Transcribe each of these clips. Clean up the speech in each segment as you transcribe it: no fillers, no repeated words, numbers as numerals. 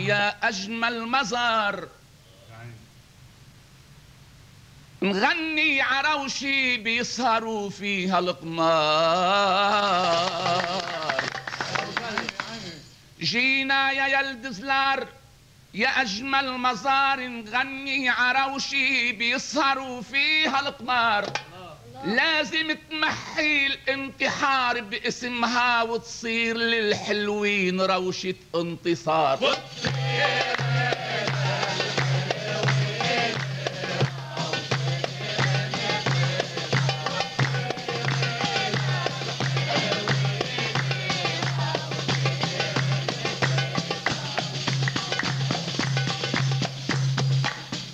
يا أجمل مزار نغني عروشي بيسهروا فيها القمار. جينا يا يلد زلار يا أجمل مزار نغني عروشي بيسهروا فيها القمار. لازم تمحي الانتحار باسمها وتصير للحلوين روشة انتصار.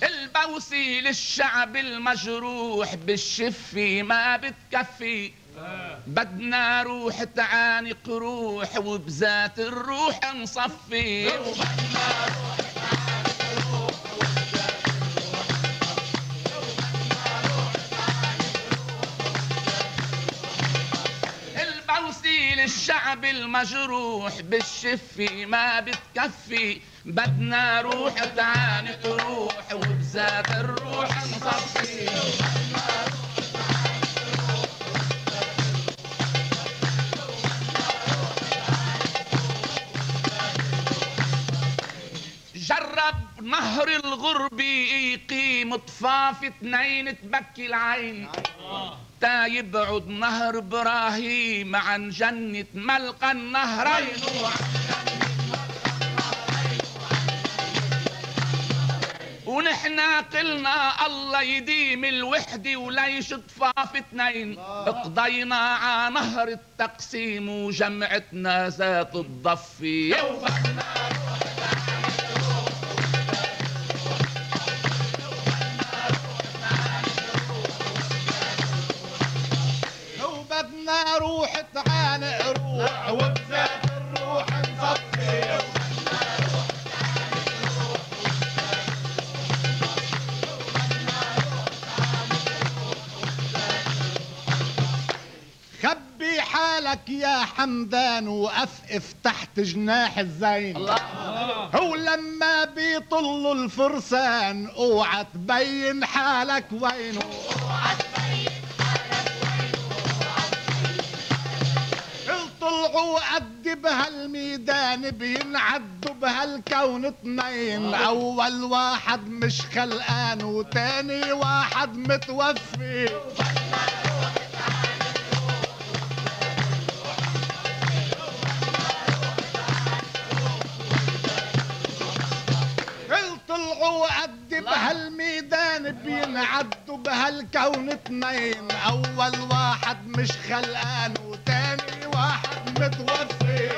البوسي للشعب المجروح بالشفي ما بتكفي. بدنا روح تعانق روح وبذات الروح نصفي. البوسي للشعب المجروح بالشفي ما بتكفي. بدنا روح تعانق روح وبذات الروح نصفي. جرب نهر الغرب يقيم طفاف اتنين تبكي العين. تا يبعد نهر ابراهيم عن جنة ملقى النهرين. ونحنا قلنا الله يديم الوحدة وليش طفاف اتنين. اقضينا ع نهر التقسيم وجمعتنا ذات الضفة. بدنا روح تعانق روح وبذات الروح نصفي. خبي حالك يا حمدان وقفقف تحت جناح الزين. هو لما بيطلوا الفرسان اوعى تبين حالك وينه. طلعوا قد بهالميدان بينعدوا بهالكون اتنين. اول واحد مش خلقان وتاني واحد متوفي. طلعوا قد بهالميدان بينعدوا بهالكون اتنين. اول واحد مش خلقان وتاني واحد متوفي.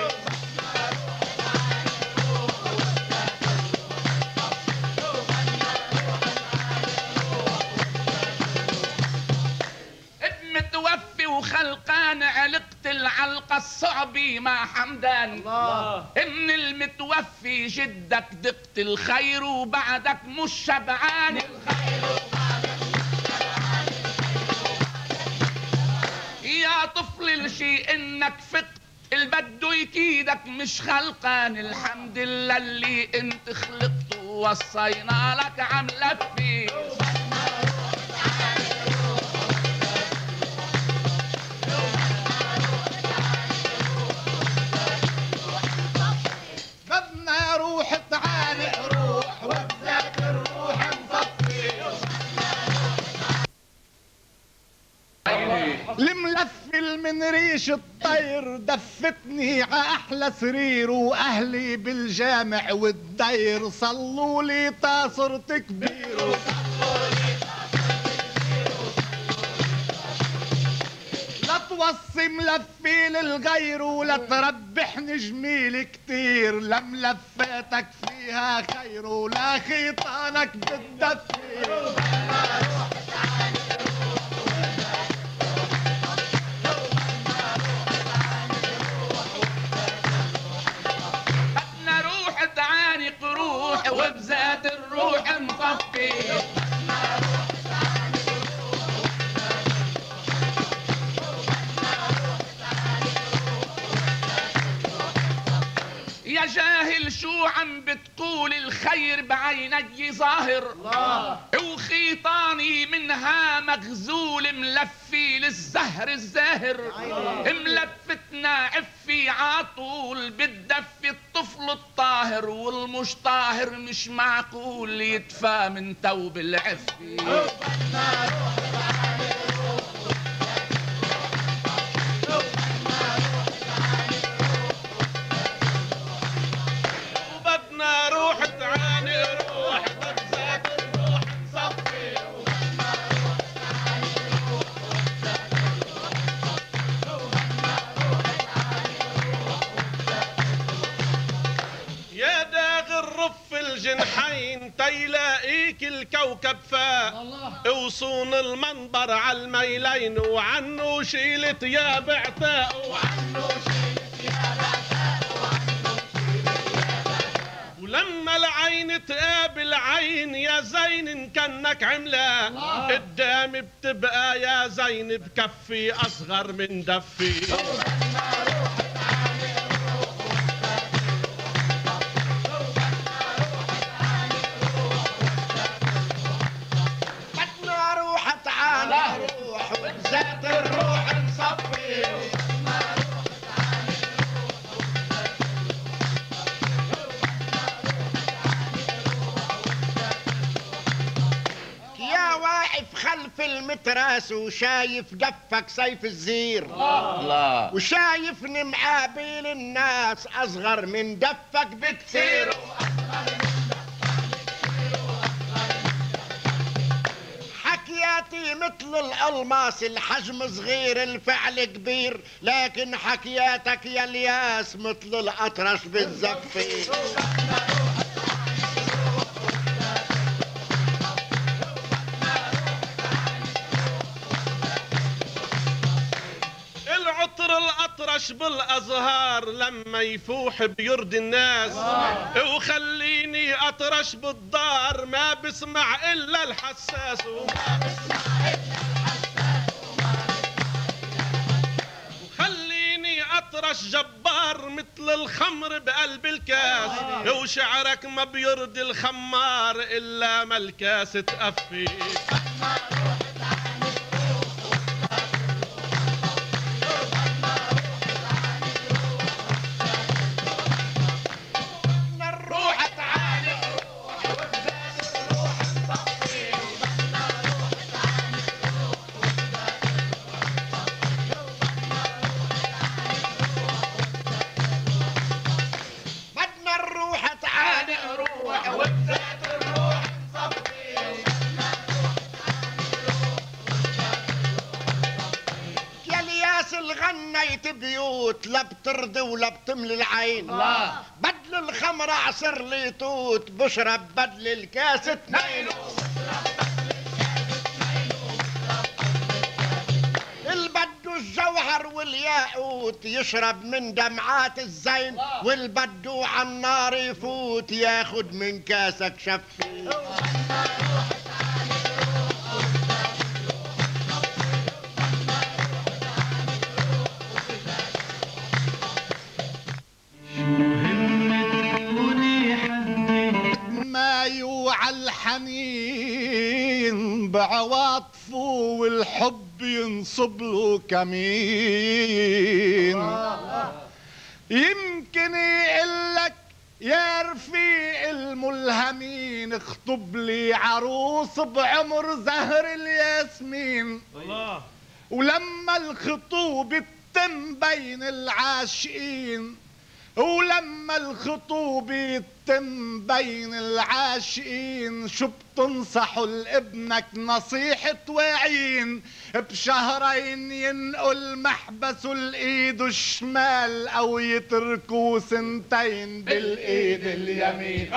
متوفي وخلقان علقت العلقة الصعبة مع حمدان. ان المتوفي جدك دقت الخير وبعدك مش شبعان. يا طفل الشي انك فقت البدو يكيدك مش خلقان. الحمد لله اللي انت خلقت ووصينا لك عم لفي. بدنا روح تعانق روح وبذات الروح نصفي. الملفل من ريش الطير دفتني ع احلى سرير. واهلي بالجامع والدير صلوا لي تا صرت كبير. لا توصي ملفي للغير ولا تربحني جميل كتير. لا ملفاتك فيها خير ولا خيطانك بتدفي. وبذات الروح نصفي. يا جاهل شو عم بتقول بتقول الخير بعيني ظاهر وخيطاني منها مغزول ملفي للزهر الزاهر ملفتنا عفي عطول بتدفي الطفل الطاهر والمش طاهر مش معقول يدفى من ثوب العفي. وبدنا روح تعاني روح بتزاد الروح نصفي. يا داغ الرف الجنحين تيلاقيك الكوكب فاق وصون المنبر على الميلين وعنه شيل ثياب عتاق وعنه شيل ثياب عتاق ولما العين تقابل عين يا زين كانك عملاق قدامي بتبقى يا زين بكفي اصغر من دفي. ذات الروح نصفي. يا واقف خلف المتراس وشايف جفك سيف الزير الله وشايفني مقابل الناس اصغر من دفك بكثير. حكياتي مثل الألماس الحجم صغير الفعل كبير لكن حكياتك يا الياس مثل الأطرش بالزفي. العطر الأطرش بالأزهار لما يفوح بيرضي الناس وخليني أطرش بالدار ما بسمع إلا الحساس وخليني أطرش جبار مثل الخمر بقلب الكاس وشعرك ما بيرضي الخمار إلا ما الكاس تقفي. غنيت بيوت لا بترضي ولا بتملي العين الله. بدل الخمر عصر لي توت بشرب بدل الكاس تنين. البدو الجوهر والياقوت يشرب من دمعات الزين والبدو عالنار يفوت ياخد من كاسك شفي. ما يوعى الحنين بعواطفه والحب ينصب له كمين. يمكن يقلك يا رفيق الملهمين اخطب لي عروس بعمر زهر الياسمين. ولما الخطوبة تتم بين العاشقين ولما الخطوبة تتم بين العاشقين شو بتنصحوا لابنك نصيحة واعين؟ بشهرين ينقل محبسه الايد الشمال او يتركوا سنتين بالايد اليمين.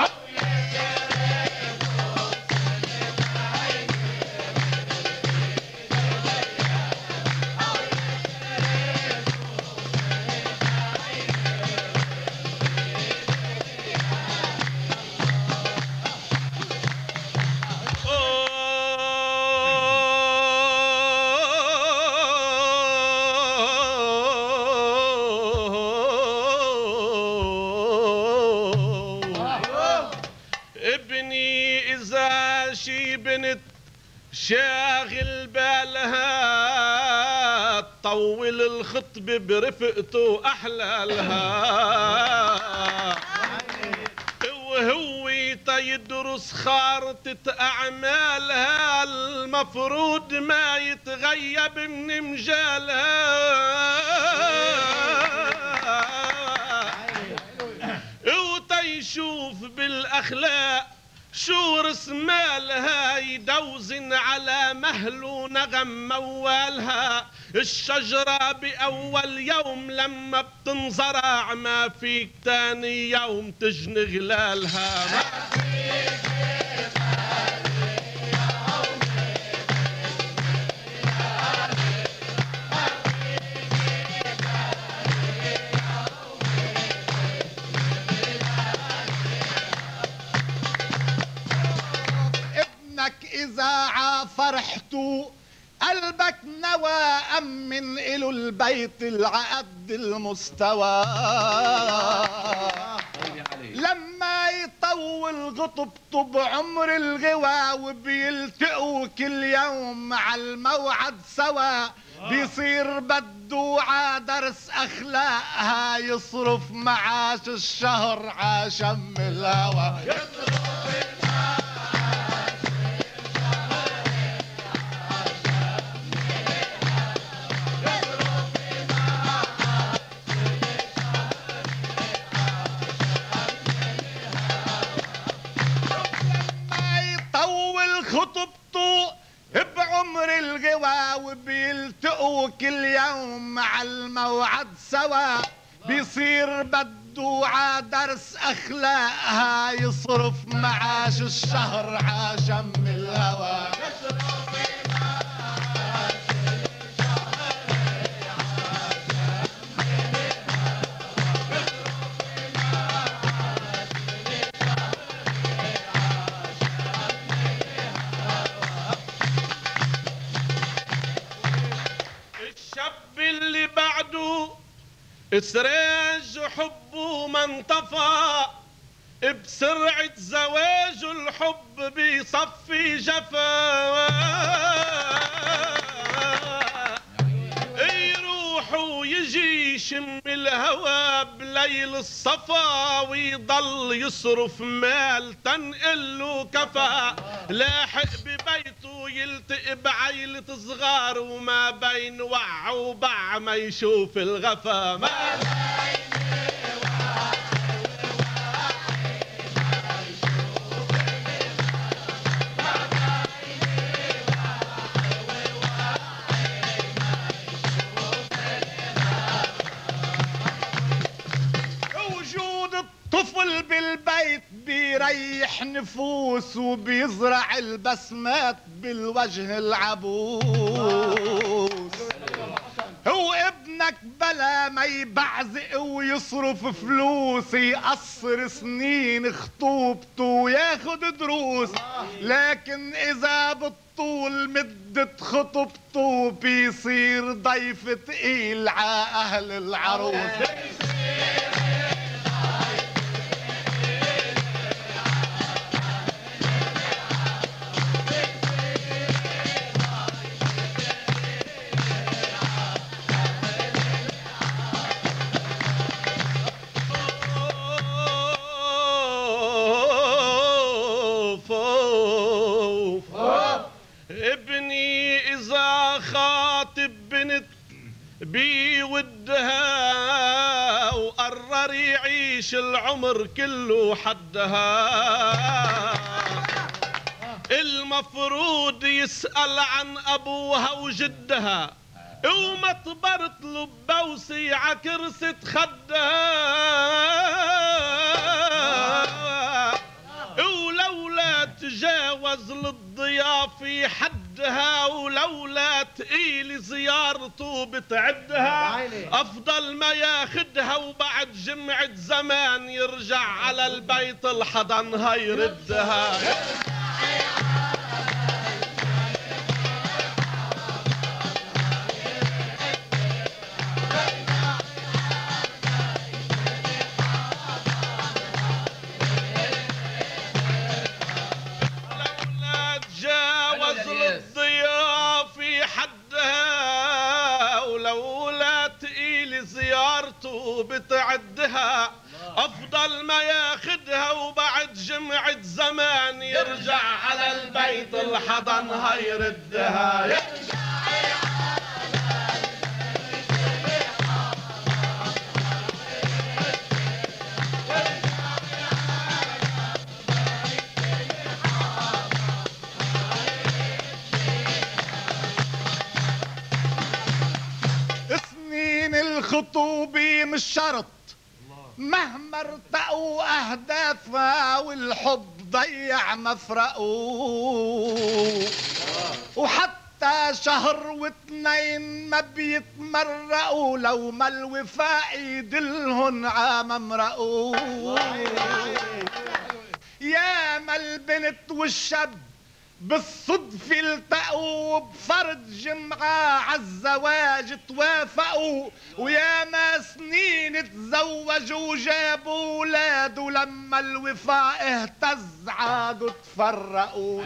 البنت شاغل بالها طول الخطبة برفقته أحلى لها وهو تيدرس خارطة أعمالها المفروض ما يتغيب من مجالها وتيشوف بالأخلاق شو رسمالها يدوزن على مهل ونغم موالها الشجرة بأول يوم لما بتنزرع ما فيك تاني يوم تجني غلالها إذا عافرحتو قلبك نوى أمن إلو البيت العقد المستوى لما يطول غطبته بعمر الغوى وبيلتقوا كل يوم مع الموعد سوا بيصير بدو عدرس أخلاقها يصرف معاش الشهر عشم الهوى خطبته بعمر الغوى وبيلتقوا كل يوم مع الموعد سوا بيصير بدو عدرس أخلاقها يصرف معاش الشهر عشم الهوى اللي بعده سراج حبه ما انطفى بسرعة زواج الحب بيصفي جفا يروح ويجي يشم الهوى بليل الصفا ويضل يصرف مال تنقله كفا لاحق ببيته يلتقي بعيلة صغار وما بين وع وبع ما يشوف الغفا ما طفل بالبيت بيريح نفوس وبيزرع البسمات بالوجه العبوس هو ابنك بلا ما يبعزق ويصرف فلوس يقصر سنين خطوبته وياخد دروس لكن اذا بالطول مدة خطبته بيصير ضيف تقيل ع اهل العروس ابني إذا خاطب بنت بودها وقرر يعيش العمر كله حدها المفروض يسأل عن أبوها وجدها وما تبرت له بوسي عكرسة خدها ولولا تجاوز للضيافة حدها ولولا تقيل زيارته بتعدها أفضل ما ياخدها وبعد جمعة زمان يرجع على البيت الحضن هيردها لولا عدها، ولولا تقيل زيارته بتعدها، افضل ما ياخدها وبعد جمعة زمان يرجع على البيت الحضن هيردها. يرجع الخطوبة مش شرط مهما ارتقوا اهدافها، والحب ضيع مفرقه، وحتى شهر واتنين ما بيتمرقوا لو ما الوفاء يدلهن عممرقوا. يا ما البنت والشاب بالصدفة التقوا بفرد جمعة عالزواج توافقوا، ويا ما سنين تزوجوا وجابوا ولاد، ولما الوفاء اهتز عادوا تفرقوا.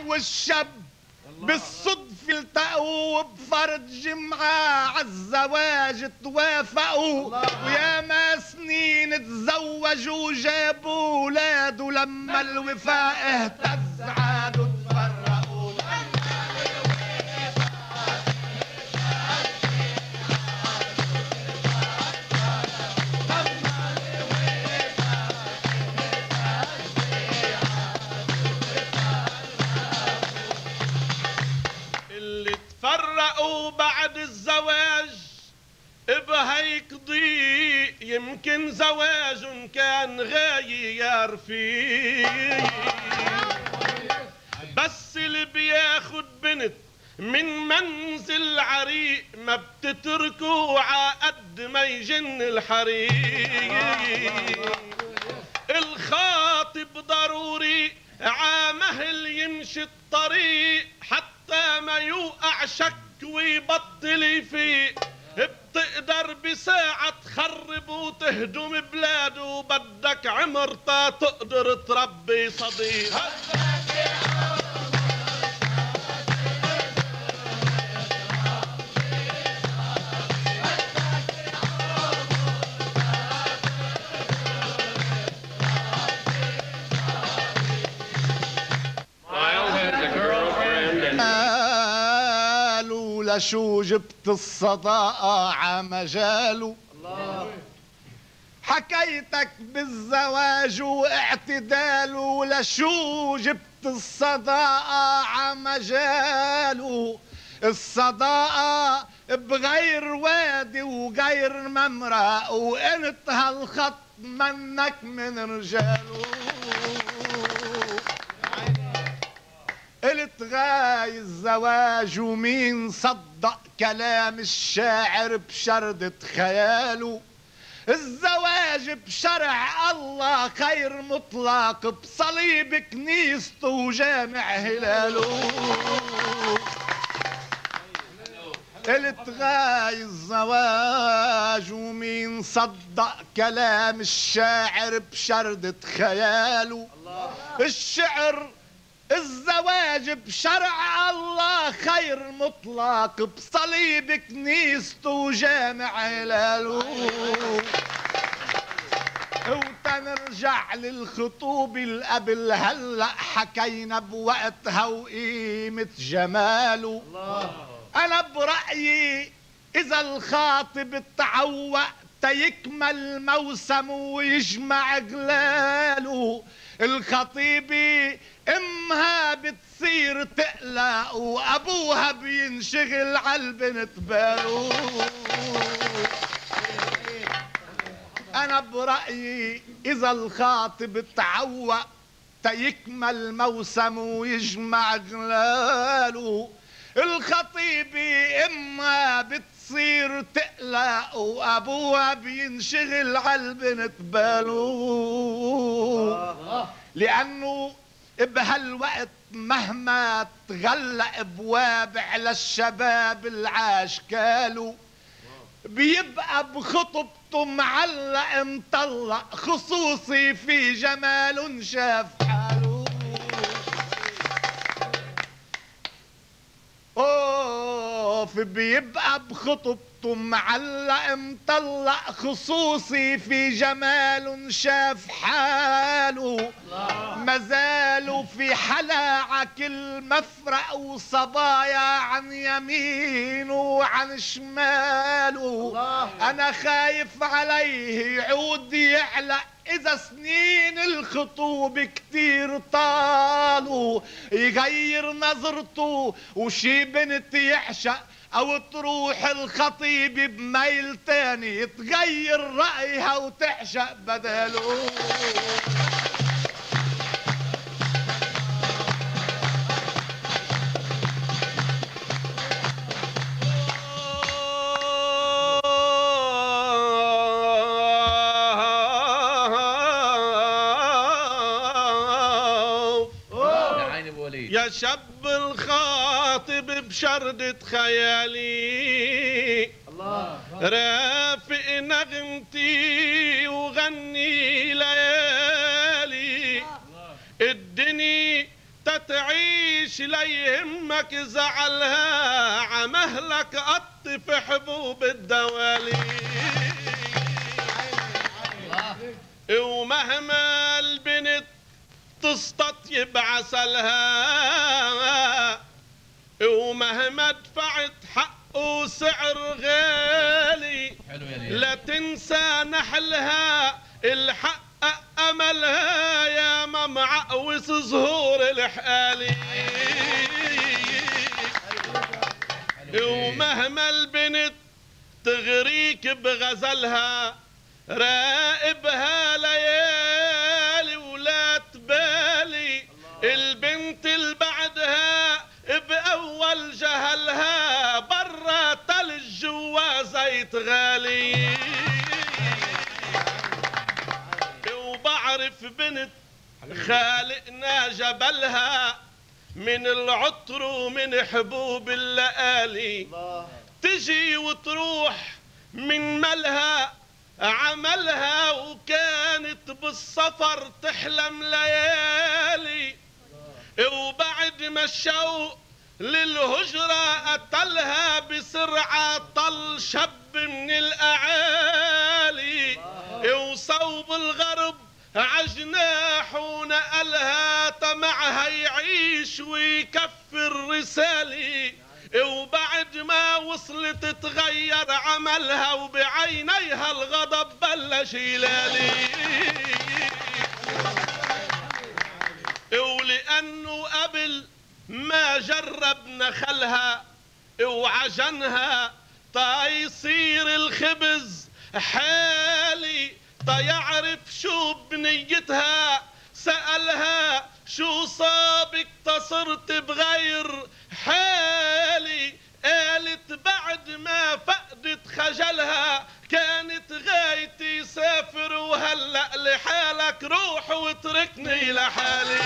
والشاب بالصدفة التقوا بفرد جمعة عالزواج توافقوا، ويا ما سنين تزوجوا وجابوا ولاد، ولما الوفاء اهتز عادوا تفرقوا. فرقوا بعد الزواج بهيك ضيق، يمكن زواج كان غاير فيه، بس اللي بياخد بنت من منزل عريق ما بتتركه عقد ما يجن الحريق. الخاطب ضروري عامهل يمشي الطريق حتى ما يوقع شك ويبطل يفيق، بتقدر بساعة تخرب وتهدم بلاد، وبدك عمر تا تقدر تربي صديق. شو جبت الصداقة عمجاله، حكيتك بالزواج واعتداله، لشو جبت الصداقة عمجاله. الصداقة بغير وادي وغير ممرق، وانت هالخط منك من رجاله. قلت غاي الزواج ومين صدق كلام الشاعر بشردة خياله. الزواج بشرع الله خير مطلق، بصليب كنيسته وجامع هلاله. قلت غاي الزواج ومين صدق كلام الشاعر بشردة خياله. الشعر الزواج بشرع الله خير مطلق، بصليب كنيسته وجامع هلاله. وتنرجع للخطوبة القبل، هلأ حكينا بوقتها وقيمة جماله. أنا برأيي إذا الخاطب تعوق تيكمل موسم ويجمع غلاله، الخطيبة امها بتصير تقلق وابوها بينشغل عالبنت باله. انا برأيي اذا الخاطب تعوق تيكمل موسم ويجمع غلاله، الخطيبة امها بتصير تقلق وابوها بينشغل عالبنت باله. لانه بهالوقت مهما تغلق بواب على الشباب العاشكالو بيبقى بخطبته معلق مطلق خصوصي في جمال شاف حاله. اوف بيبقى بخطبته معلق مطلق خصوصي في جمال شاف حاله. مازالوا في حلا كل مفرق وصبايا عن يمينه وعن شماله. انا خايف عليه يعود يعلق إذا سنين الخطوب كتير طالوا يغير نظرته وشي بنت يعشق أو تروح الخطيب بميل تاني تغير رأيها وتعشق بداله. يا شاب الخاطب بشردة خيالي الله رافق نغمتي وغني ليالي الدنيا تتعيش ليهمك زعلها عمهلك قطف حبوب الدوالي ومهما البنت تستطيب عسلها ومهما دفعت حقه سعر غالي لا تنسى نحلها الحق املها يا معقوس زهور الحقالي. ومهما البنت تغريك بغزلها راقبها ليالي ولا تبالي البنت اللي بعدها بأول جهلها برا تلج جوا زيت غالي. وبعرف بنت خالقنا جبلها من العطر ومن حبوب اللآلي تجي وتروح من ملها عملها وكانت بالسفر تحلم ليالي وبعد ما الشوق للهجرة قتلها بسرعة طل شاب من الأعالي وصوب الغرب عجناح ونقلها طمعها يعيش ويكفر رسالي وبعد ما وصلت تغير عملها وبعينيها الغضب بلش يلالي. ولأنه قبل ما جرب نخلها وعجنها يصير الخبز حالي يعرف شو بنيتها سألها شو صابك تصرت بغير حالي قالت بعد ما فقدت خجلها كانت غايتي سافر وهلأ لحالك روح واتركني لحالي.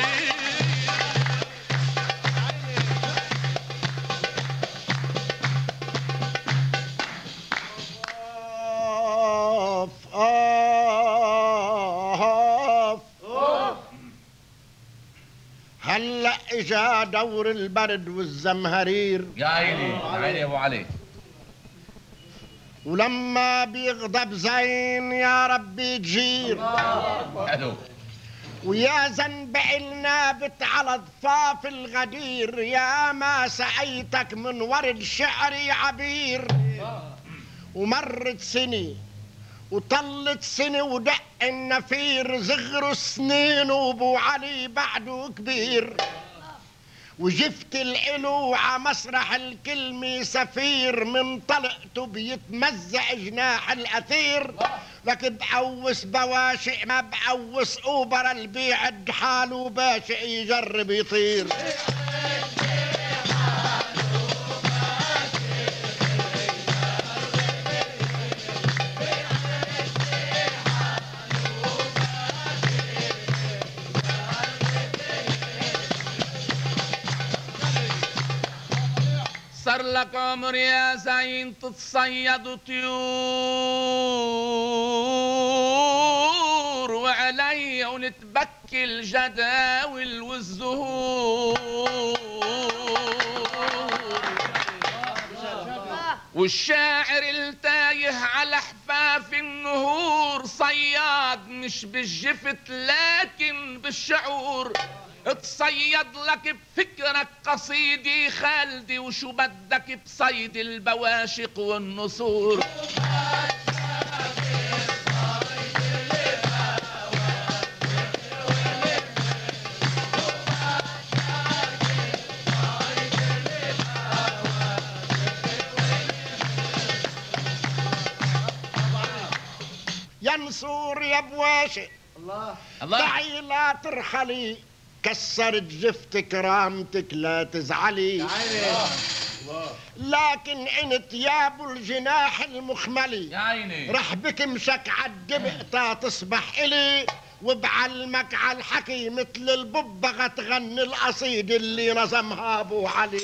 هلا اجا دور البرد والزمهرير يا عيني يا عيني يا ابو علي. ولما بيغضب زين يا ربي تجير حلو. ويا زنب النابت على ضفاف الغدير يا ما سعيتك من ورد شعري عبير. ومرت سنة وطلت سنة ودق النفير زغروا سنين وابو علي بعده كبير. وجفت العلو ع مسرح الكلمة سفير من طلقته بيتمزع جناح الأثير. لك بعوس بواشق ما بعوس أوبر اللي بيعد حاله باشق يجرب يطير. صار لك عمر يا زين تتصيد طيور وعلي ونتبكي الجداول والزهور والشاعر التايه على حفاف النهور صياد مش بالجفت لكن بالشعور اتصيد لك بفكرك قصيدي خالدي وشو بدك بصيد البواشق والنسور يا نسور يا بواشق الله دعي لا ترحلي كسرت جفت كرامتك لا تزعلي لكن انت يا ابو الجناح المخملي يا عيني رح بكمشك عالدبق تا تصبح الي وبعلمك عالحكي مثل الببغة تغني القصيد اللي نظمها ابو علي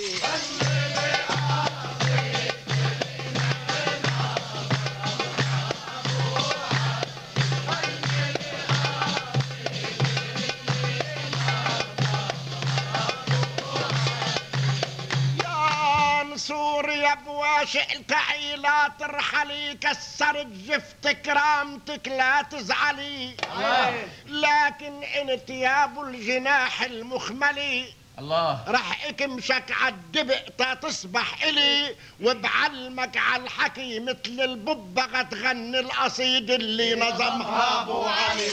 يا بواشق الكعي لا ترحلي كسرت جفت كرامتك لا تزعلي لكن انت يا ابو الجناح المخملي الله رح اكمشك عالدبق تا تصبح الي وبعلمك عالحكي مثل الببغة تغني القصيد اللي نظمها ابو علي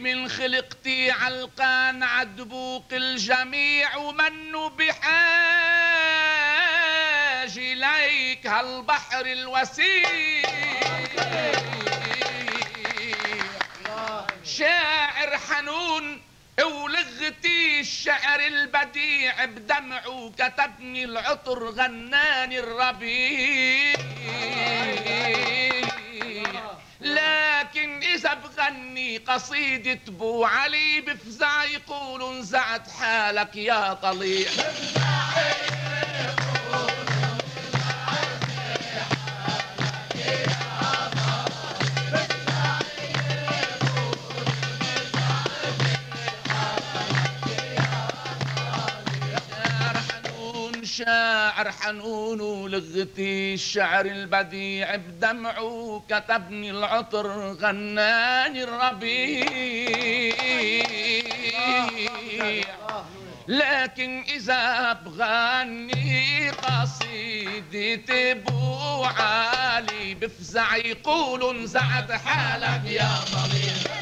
من خلقتي علقان عدبوق الجميع ومنه بحاج إليك هالبحر الوسيع شاعر حنون ولغتي الشعر البديع بدمعه كتبني العطر غناني الربيع لكن إذا بغني قصيدة بو علي بفزع يقولوا انزعت حالك يا طليع شاعر حنون ولغتي الشعر البديع بدمعه كتبني العطر غناني الربيع لكن إذا بغني قصيدة بو علي بفزع يقولوا انزعت حالك يا طليع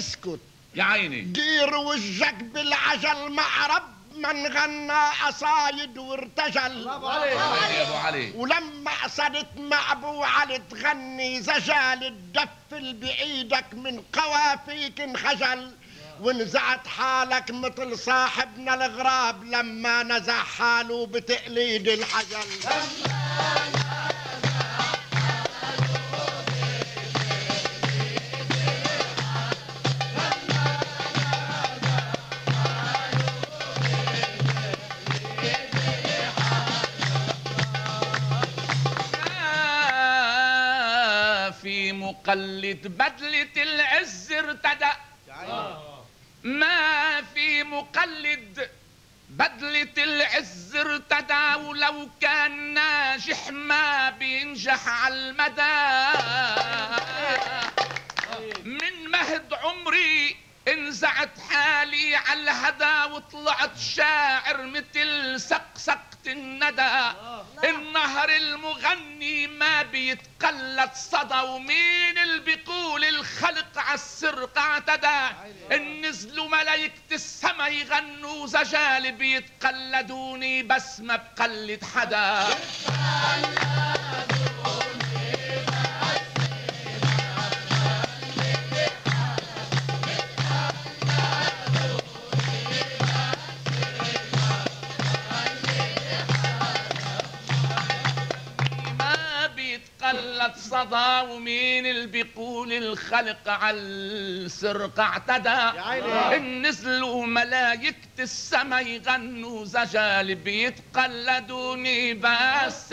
اسكت يا عيني دير وجهك بالعجل معرب من غنى قصايد وارتجل يا ابو علي ولما صرت مع ابو علي تغني زجال الدف بايدك من قوافيك انخجل ونزعت حالك مثل صاحبنا الغراب لما نزع حاله بتقليد الحجل مقلد بدلة العز ارتدى ما في مقلد بدلة العز ارتدى ولو كان ناجح ما بينجح على المدى من مهد عمري انزعت حالي على الهدى وطلعت شاعر مثل سقسقة الندى. النهر المغني ما بيتقلد صدى، ومين اللي بيقول الخلق عالسرقة اعتدى. ان نزلوا ملايكة السما يغنوا زجال بيتقلدوني بس ما بقلد حدا. قلت صدى، ومين اللي بيقول الخلق عالسرقة اعتدى. إن نزلوا ملايكة السما يغنوا زجال بيتقلدوني بس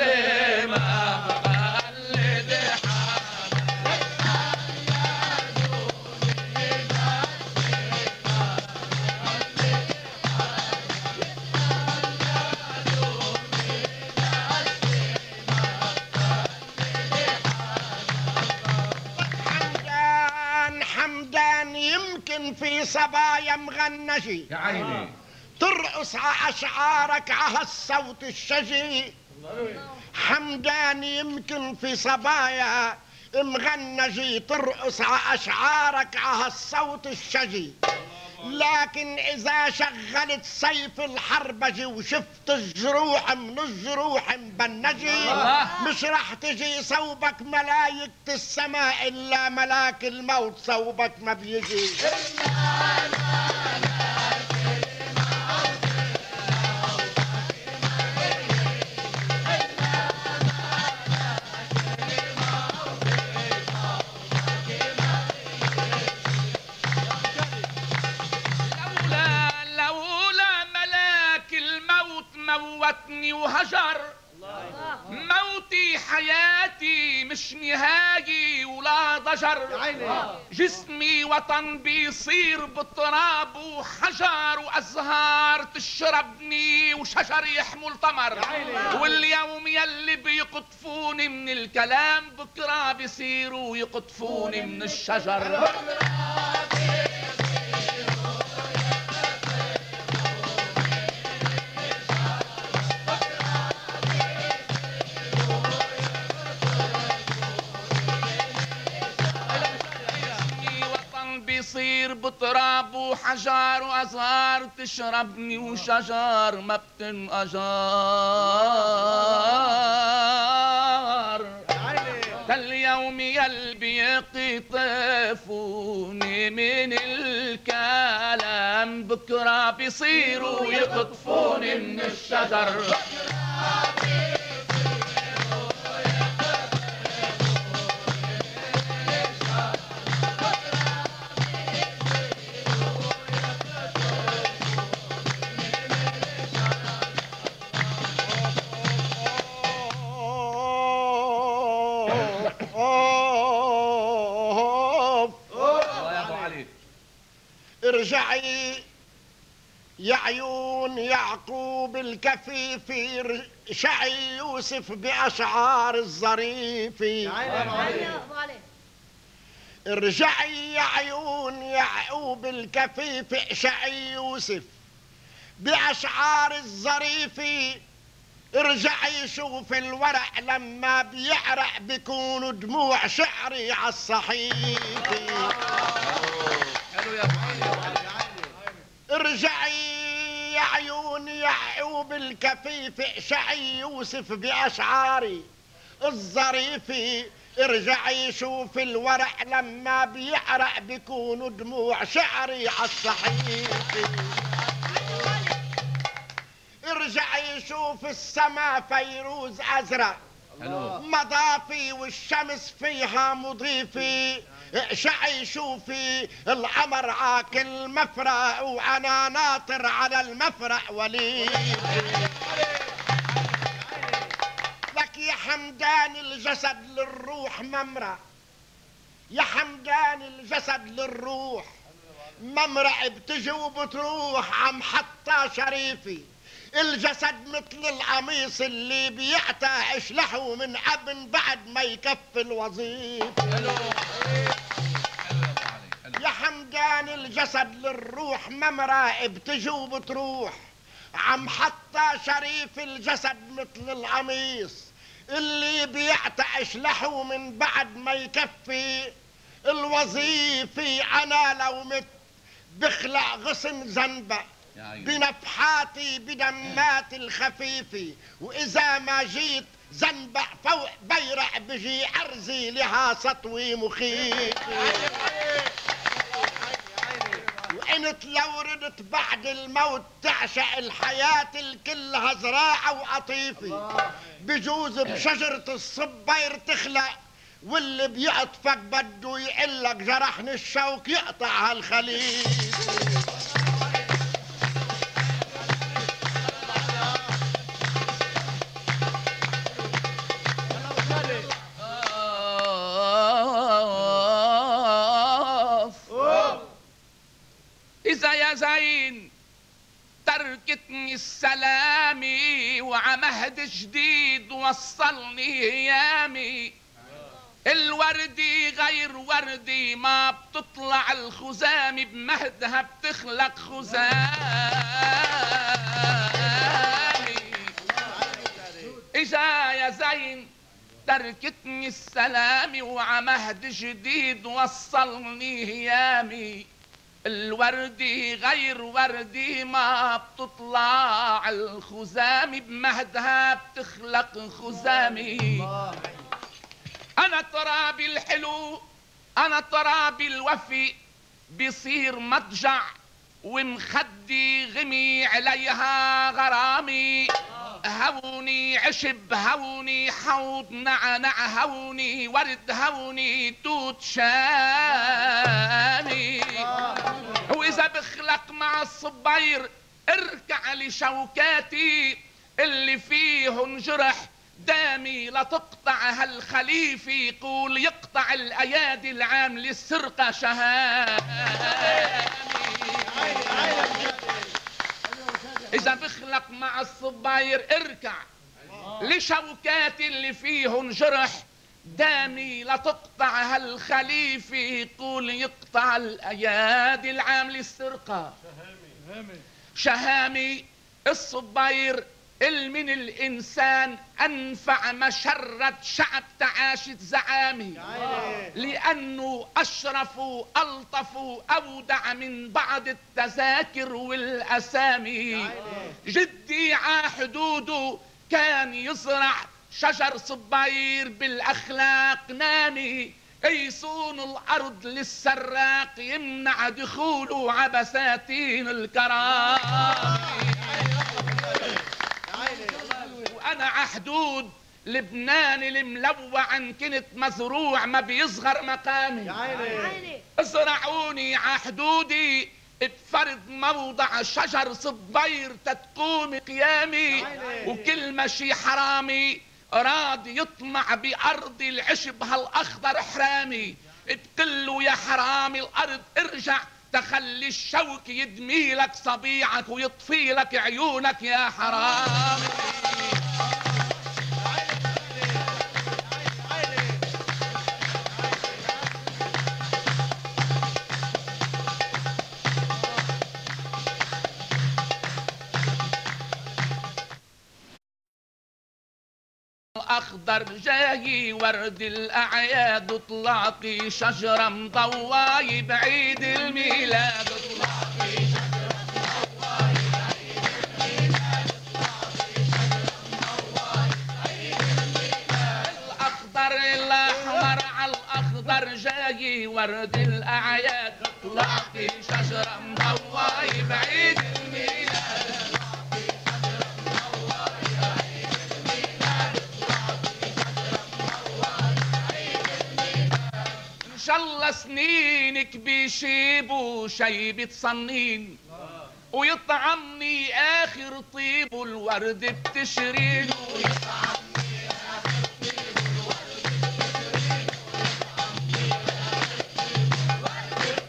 ما بقلد حدا. يمكن في صبايا مغنجي يا عيني ترقص ع أشعارك ع هالصوت الشجي. حمدان يمكن في صبايا مغنجي ترقص ع أشعارك ع هالصوت الشجي. لكن إذا شغلت سيف الحربجي وشفت الجروح من الجروح مبنجي، مش رح تجي صوبك ملايكة السماء إلا ملاك الموت صوبك ما بيجي. موتني وهجر موتي حياتي مش نهاية ولا ضجر. جسمي وطن بيصير بالتراب وحجر، وأزهار تشربني وشجر يحمل تمر. واليوم يلي بيقطفوني من الكلام بكرة بيصيروا يقطفوني من الشجر. بيصير بتراب وحجار، وأزهار تشربني وشجر ما بتنأجار. كاليوم يلبي يقطفوني من الكلام بكرة بيصيروا يقطفوني من الشجر. ارجعي يا عيون يعقوب الكفيف، ارجعي يوسف بأشعار الظريف. ارجعي يا عيون يعقوب الكفيف، ارجعي يوسف بأشعار الظريف. ارجعي شوف الورق لما بيعرق بيكون دموع شعري عالصحيفة. ارجعي يا عيون يعقوب الكفيف، ارجعي يوسف بأشعاري الظريفة. ارجعي شوف الورق لما بيعرق بيكون دموع شعري عالصحيفة. ارجعي شوف السما فيروز ازرق مضافي والشمس فيها مضيفي. ارجعي شوفي القمر عاكل مفرق وانا ناطر على المفرق وليفي. لك يا حمدان الجسد للروح ممرق، يا حمدان الجسد للروح ممرق، بتجي وبتروح عم حطها شريفي. الجسد مثل القميص اللي بيعتعش له من ابن بعد ما يكفي الوظيفة. يا حمدان الجسد للروح ممرق، بتجي وبتروح عم حتى شريف الجسد مثل القميص اللي بيعتعش لحو من بعد ما يكفي الوظيفي. انا لو مت بخلع غصن زنبق بنفحاتي بدمات الخفيفة، واذا ما جيت زنبق فوق بيرع بجي عرزي لها سطوي مخيفي. وانت لو ردت بعد الموت تعشق الحياة الكلها زراعة وقطيفة، بجوز بشجرة الصبير تخلق، واللي بيعطفك بده يقلك جرحني الشوك يقطع هالخليل. إذا يا زين تركتني السلامي وعمهد جديد وصلني ايامي، الوردي غير وردي ما بتطلع الخزامي بمهدها بتخلق خزامي. إذا يا زين تركتني السلامي وعمهد جديد وصلني ايامي، الوردي غير وردي ما بتطلع الخزامي بمهدها بتخلق خزامي. انا ترابي الحلو انا ترابي الوفي بيصير مضجع ومخدي غمي عليها غرامي. هوني عشب هوني حوض نعنع هوني ورد هوني توت شامي. واذا بخلق مع الصبير اركع لشوكاتي اللي فيهن جرح دامي لتقطع هالخليفي، يقول يقطع الايادي العام للسرقه شهامي. إذا بخلق مع الصباير اركع لشوكات اللي فيهن جرح دامي لتقطع هالخليفة، يقول يقطع الأيادي العام للسرقة شهامي. الصباير من الإنسان أنفع مشرة شعب تعاشت زعامي، لأنه أشرف ألطف أودع من بعض التذاكر والأسامي. جدي عحدوده كان يزرع شجر صباير بالأخلاق نامي، يصون الأرض للسراق يمنع دخوله عبساتين الكرامي. وانا عحدود لبنان الملوع ان كنت مزروع ما بيصغر مقامي. ازرعوني عحدودي بفرض موضع شجر صبير تتقوم قيامي، وكل مشي حرامي راد يطمع بارض العشب هالاخضر حرامي، بتقله يا حرامي الارض ارجع تخلي الشوك يدمي لك صبيعك ويطفي لك عيونك يا حرامي. الأخضر جاي ورد الأعياد، طلعتي شجرة مضواي بعيد الميلاد. طلعتي شجرة مضواي بعيد الميلاد. طلعتي شجرة مضواي بعيد الميلاد. الأخضر الأحمر على الأخضر جاي ورد الأعياد، طلعتي شجرة مضواي بعيد الميلاد. ان شاء الله سنينك بيشيبوا شيبة صنين، ويطعمني اخر طيب والورد بتشرين. ويطعمني اخر طيب والورد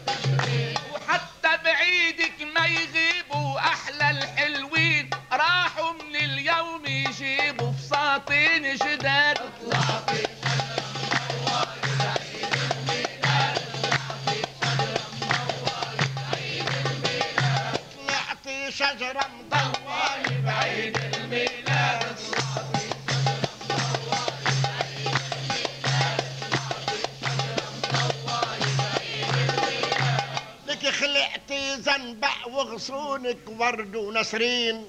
بتشرين. وحتى بعيدك ما يغيبوا احلى الحلوين، راحوا من اليوم يجيبوا فساتين جداد. شجرة مضواي عيونك ورد ونسرين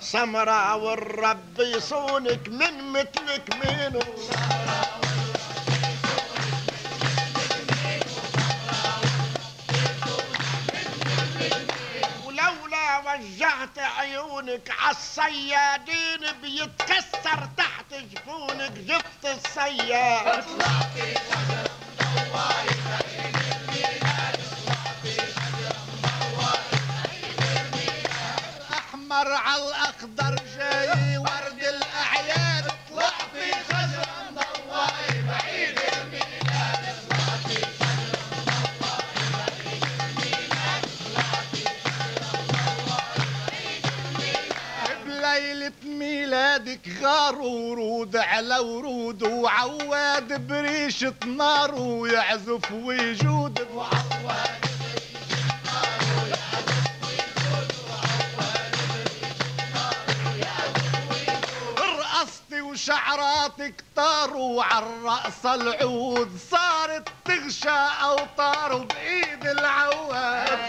سمرة والرب يصونك من مثلك مين ولولا وجهت عيونك عالصيادين بيتكسر تحت جفونك جفت الصياد احمر على الاخضر جاي ورد الاعياد اطلع في شجره مضواي بعيد الميلاد اطلع في شجره مضواي بعيد الميلاد اطلع في شجره مضواي بعيد الميلاد بليله ميلادك غار ورود على ورود وعواد بريشه نار ويعزف ويجود وعواد وشعراتك طاروا عالرأس العود صارت تغشى أوطار وبإيد العواد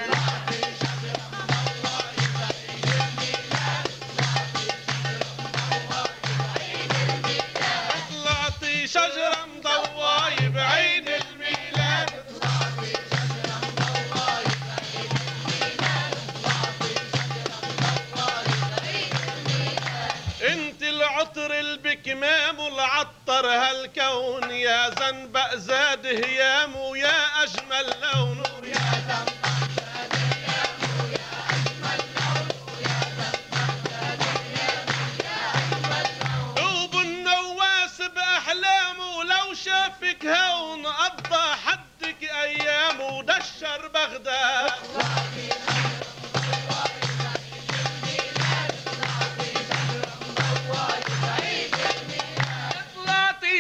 طلعتي شجرة مضواي بعيد الميلاد طلعتي شجرة مضواي بعيد الميلاد طلعتي شجرة مضواي بعيد الميلاد انت العطر البكمام والعطر هالكون يا زنبق زاد هيام ويا اجمل لون ويا زنبق زاد هيام ويا اجمل لون ويا زنبق زاد هيام ويا اجمل لون دوب النواس باحلامه لو شافك هون قضى حدك ايام ودشر بغداد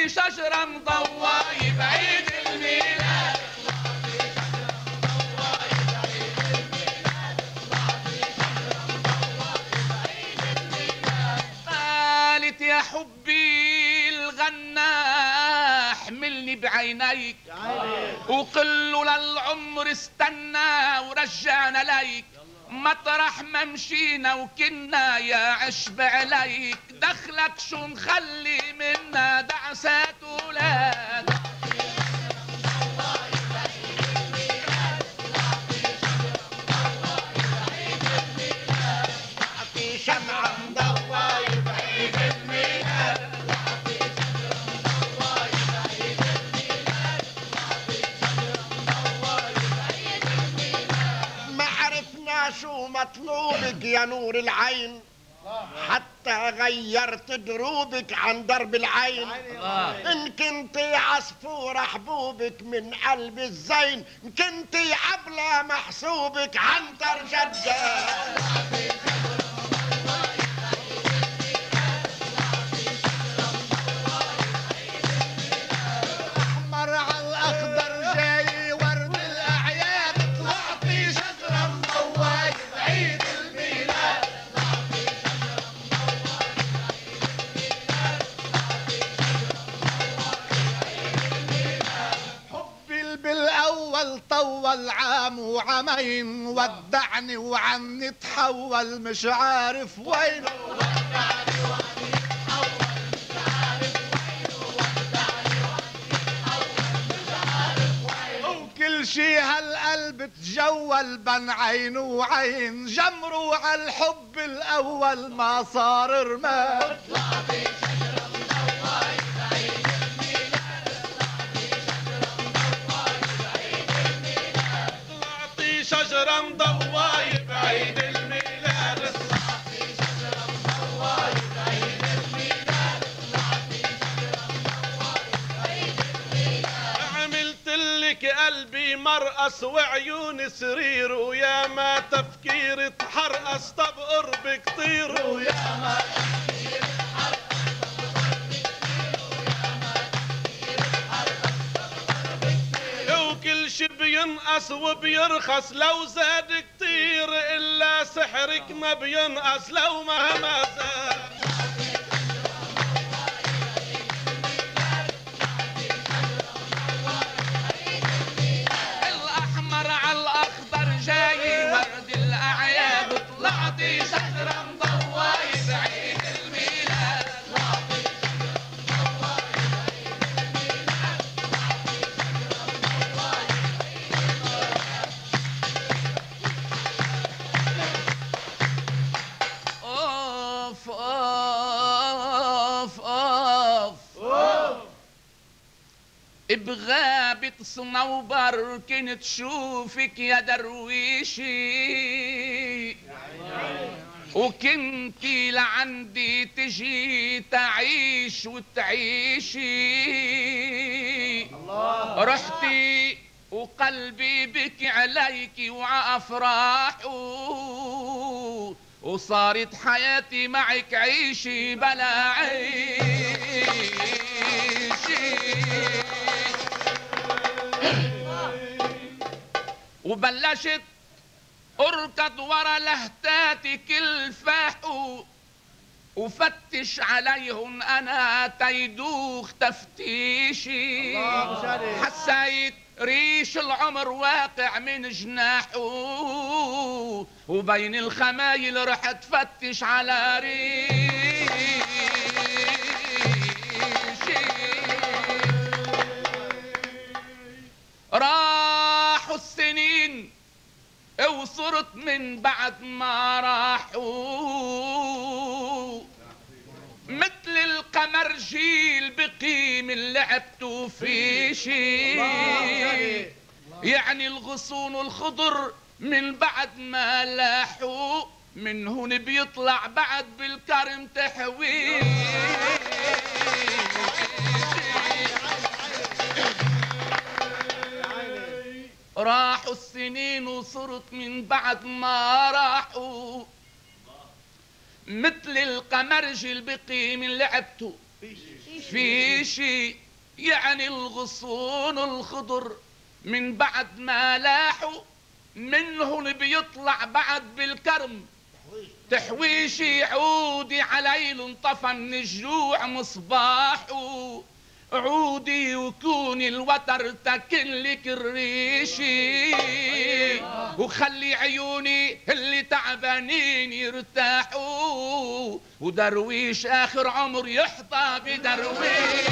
شجرة مضواي بعيد الميلاد قالت يا حبي الغنا احملني بعينيك وقل له للعمر استنى ورجعنا ليك مطرح ما مشينا وكنا يا عشب عليك دخلك شو نخلي منا دعسات ولاد في شمعة مضواي بعيد الميلاد ما عرفنا شو مطلوبك يا نور العين حتى غيرت دروبك عن درب العين ان كنتي عصفورة حبوبك من قلب الزين ان كنتي عبلة محسوبك عنتر جداد احمر على الاخضر جاي ورد الاعياد طلعتي شجره مضواي بعيد الميلاد حبي بالاول طول عام وعامين ودعني وعني تحول مش عارف وينه كل شي هالقلب تجول بين عين وعين جمروا على الحب الاول ما صار رماد طلعتي شجرة مضواي بعيد الميلاد طلعتي شجرة مضواي بعيد الميلاد طلعتي شجرة مضواي بعيد الميلاد عملت لك قلبي مرقص وعيوني سرير ويا ما تفكير تحرقص طب قربك طير ويا ما تفكير وكل شي بينقص وبيرخص لو زاد كتير الا سحرك ما بينقص لو مهما زاد الاحمر على الاخضر جاي ورد الاعياد اوف اوف اوف بغابة صنوبر كنت شوفك يا درويشي وكنتي لعندي تجي تعيش وتعيشي رحتي وقلبي بك عليك وعافراحه وصارت حياتي معك عيشي بلا عيشي وبلشت اركض ورا لهتاتك الفاحو وفتش عليهم انا تيدوخ تفتيشي حسيت ريش العمر واقع من جناحه وبين الخمايل رحت فتش على ريشي راحوا السنين وصرت من بعد ما راحوا مثل القمرجيل بقيم اللي لعبتوا في شي يعني الغصون الخضر من بعد ما لاحوا من هون بيطلع بعد بالكرم تحوي راحوا السنين وصرت من بعد ما راحوا مثل القمرجل بقي من لعبته في شي يعني الغصون الخضر من بعد ما لاحوا منهم بيطلع بعد بالكرم تحويشي عودي عليل انطفى من الجوع مصباحه عودي وكوني الوتر تكلك الريشي وخلي عيوني اللي تعبانين يرتاحوا ودرويش اخر عمر يحظى بدرويش.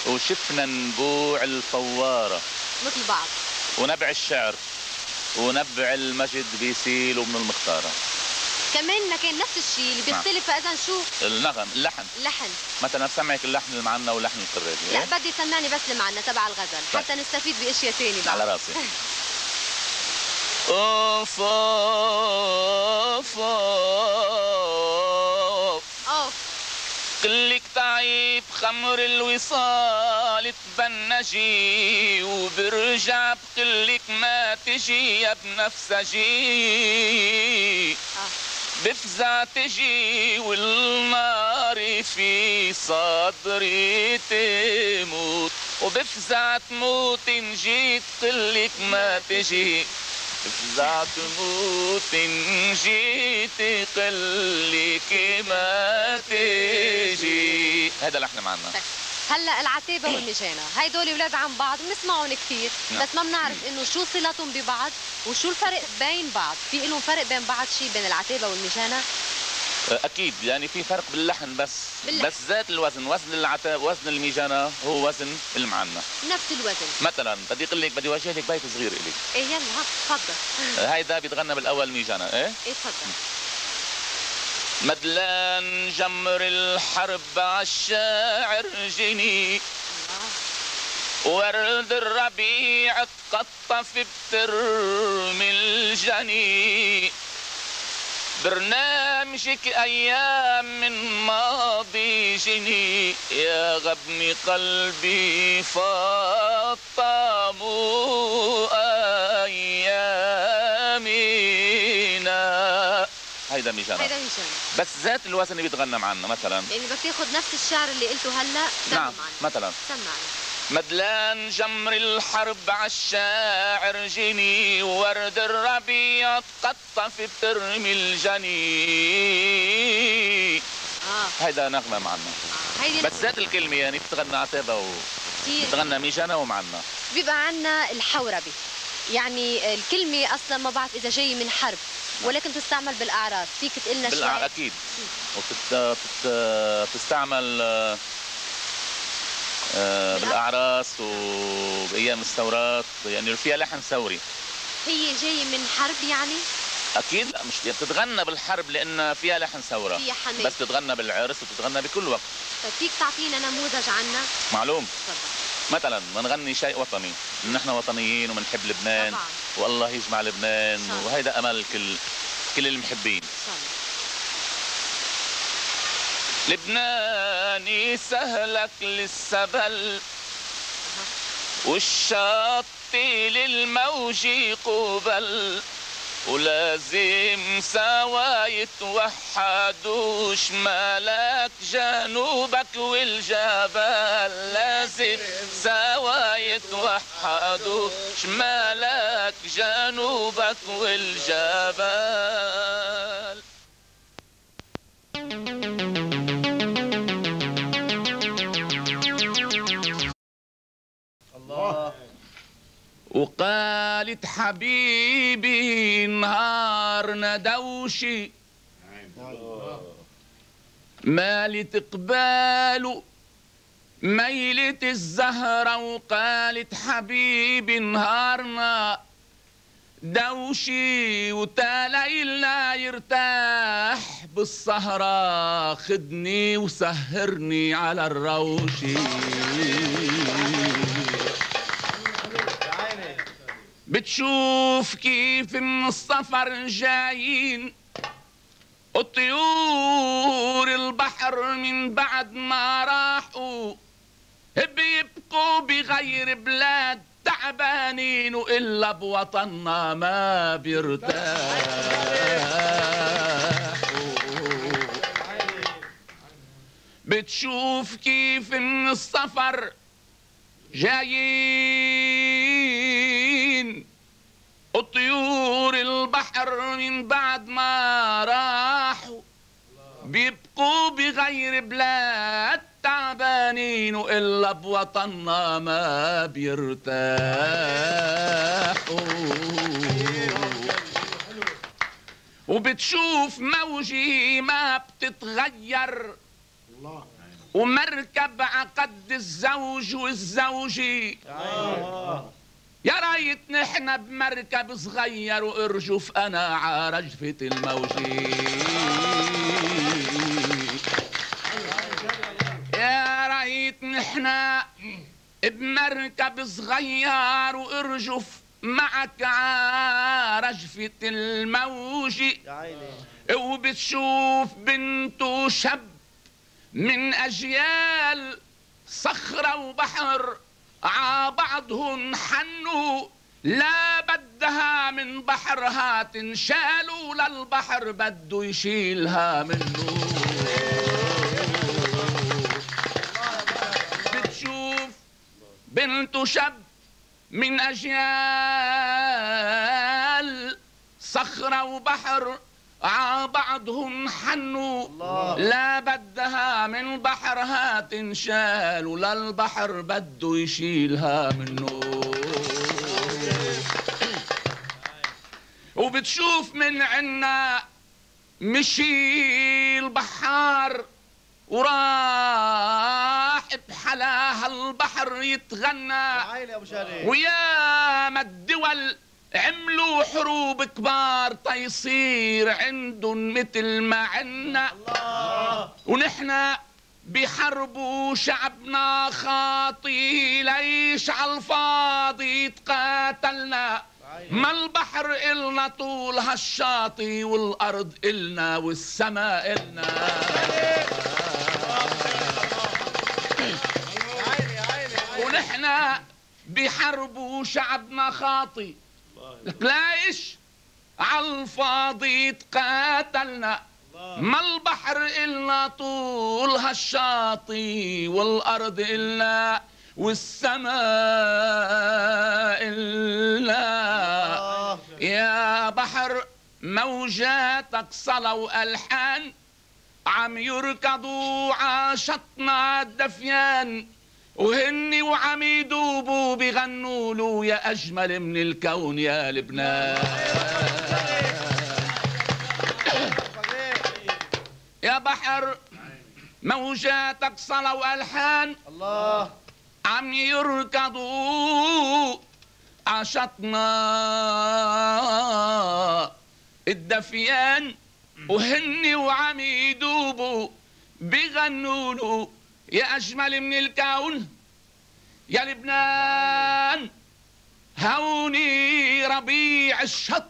وشفنا نبوع الفوارة مثل بعض ونبع الشعر ونبع المجد بيسيل ومن المختارة كمان كان نفس الشيء اللي بيختلف اذا شو النغم اللحن مثلا سمعك اللحن المعنا واللحن القرادي لا بدي سمعني بس المعنا تبع الغزل حتى نستفيد باشياء ثانيه بعد على راسي. اوف اوف اوف اوف قلك تعيب خمر الوصال تبنجي وبرجع بقلك ما تجي يا بنفسجي بفزع تجي والنار في صدري تموت وبفزع تموت ان جيت قلك ما تجي بفزع تموت ان جيت قلك ما تجي. هذا لحن معنا. هلا العتابه والمجانه هيدول اولاد عن بعض بنسمعهم كثير بس ما بنعرف انه شو صلتهم ببعض وشو الفرق بين بعض. في لهم فرق بين بعض شيء بين العتابه والمجانه؟ اكيد يعني في فرق باللحن بس ذات الوزن وزن الميجانا هو وزن المعنى نفس الوزن. مثلا بدي اقول لك بدي اوجه لك بيت صغير الك. ايه يلا تفضل. هيدا بيتغنى بالاول ميجانا. ايه تفضل. مدلان جمر الحرب عالشاعر جني ورد الربيع تقطف بترمي الجني برنامجك ايام من ماضي جني يا غبني قلبي فطموا ايامنا. هيدا ميجانا بس ذات الوزن اللي بيتغنى معنا مثلا يعني بدك تاخذ نفس الشعر اللي قلته هلا. نعم مثلا سمعني. مدلان جمر الحرب عالشاعر جني ورد الربيع تقطف بترمي الجني. هيدا نغمة معنا. بس ذات الكلمة يعني بتغنى عتابة بتغنى ميجانا ومعنا. بيبقى عنا الحوربي يعني الكلمة أصلا ما بعرف إذا جاي من حرب ولكن تستعمل بالأعراس. فيك تقول لنا شوي؟ أكيد وتستعمل بالاعراس وبايام الثورات يعني فيها لحن ثوري. هي جايه من حرب يعني؟ اكيد لا مش بتتغنى بالحرب لان فيها لحن ثوره، فيها حماس، بس تتغنى بالعرس وتتغنى بكل وقت. طيب فيك تعطينا نموذج عنها؟ معلوم. تفضل. مثلا بنغني شيء وطني، نحن وطنيين وبنحب لبنان طبعا. والله يجمع لبنان وهيدا امل كل المحبين. لبناني سهلك للسبل والشط للموج قبل، ولازم سوا يتوحدوا شمالك جنوبك والجبل، لازم سوا يتوحدوا شمالك جنوبك والجبل. الله. وقالت حبيبي نهارنا دوشي مالت قباله ميلة الزهرة، وقالت حبيبي نهارنا دوشي وتاليلنا يرتاح بالسهرة، خدني وسهرني على الروشي. بتشوف كيف من السفر جايين الطيور البحر من بعد ما راحوا، بيبقوا بغير بلاد تعبانين وإلا بوطننا ما بيرتاحوا. بتشوف كيف من السفر جايين الطيور البحر من بعد ما راحوا، بيبقوا بغير بلاد تعبانين وإلا بوطننا ما بيرتاحوا. وبتشوف موجي ما بتتغير ومركب عقد الزوج والزوجي، يا ريت نحن بمركب صغير وارجف انا عرجفة الموجي. يا ريت نحن بمركب صغير وارجف معك عرجفة الموجي. وبتشوف بنت وشب من أجيال صخرة وبحر عبعضهن حنوا، لا بدها من بحرها تنشال ولا البحر بده يشيلها منه. بتشوف بنت وشب من أجيال صخرة وبحر عبعضهم حنوا، لا بدها من بحرها تنشال ولا البحر بده يشيلها منه. وبتشوف من عنا مشي البحار وراح بحلاها البحر يتغنى، ويا ما الدول عملوا حروب كبار تيصير عندن مثل ما عنا. ونحنا بحربوا شعبنا خاطي، ليش عالفاضي تقاتلنا؟ ما البحر إلنا طول هالشاطي والأرض إلنا والسماء إلنا. ونحنا بحربوا شعبنا خاطي، ليش عالفاضي تقاتلنا؟ ما البحر إلنا طول هالشاطي والأرض إلنا والسماء إلنا. يا بحر موجاتك صلوا ألحان عم يركضوا عاشطنا الدفيان، وهني وعم يدوبوا بغنوا له يا أجمل من الكون يا لبنان. يا بحر موجاتك صلوا ألحان الله عم يركضوا عشطنا الدفيان وهني وعم يدوبوا بغنوا يا أجمل من الكون يا لبنان. هوني ربيع الشط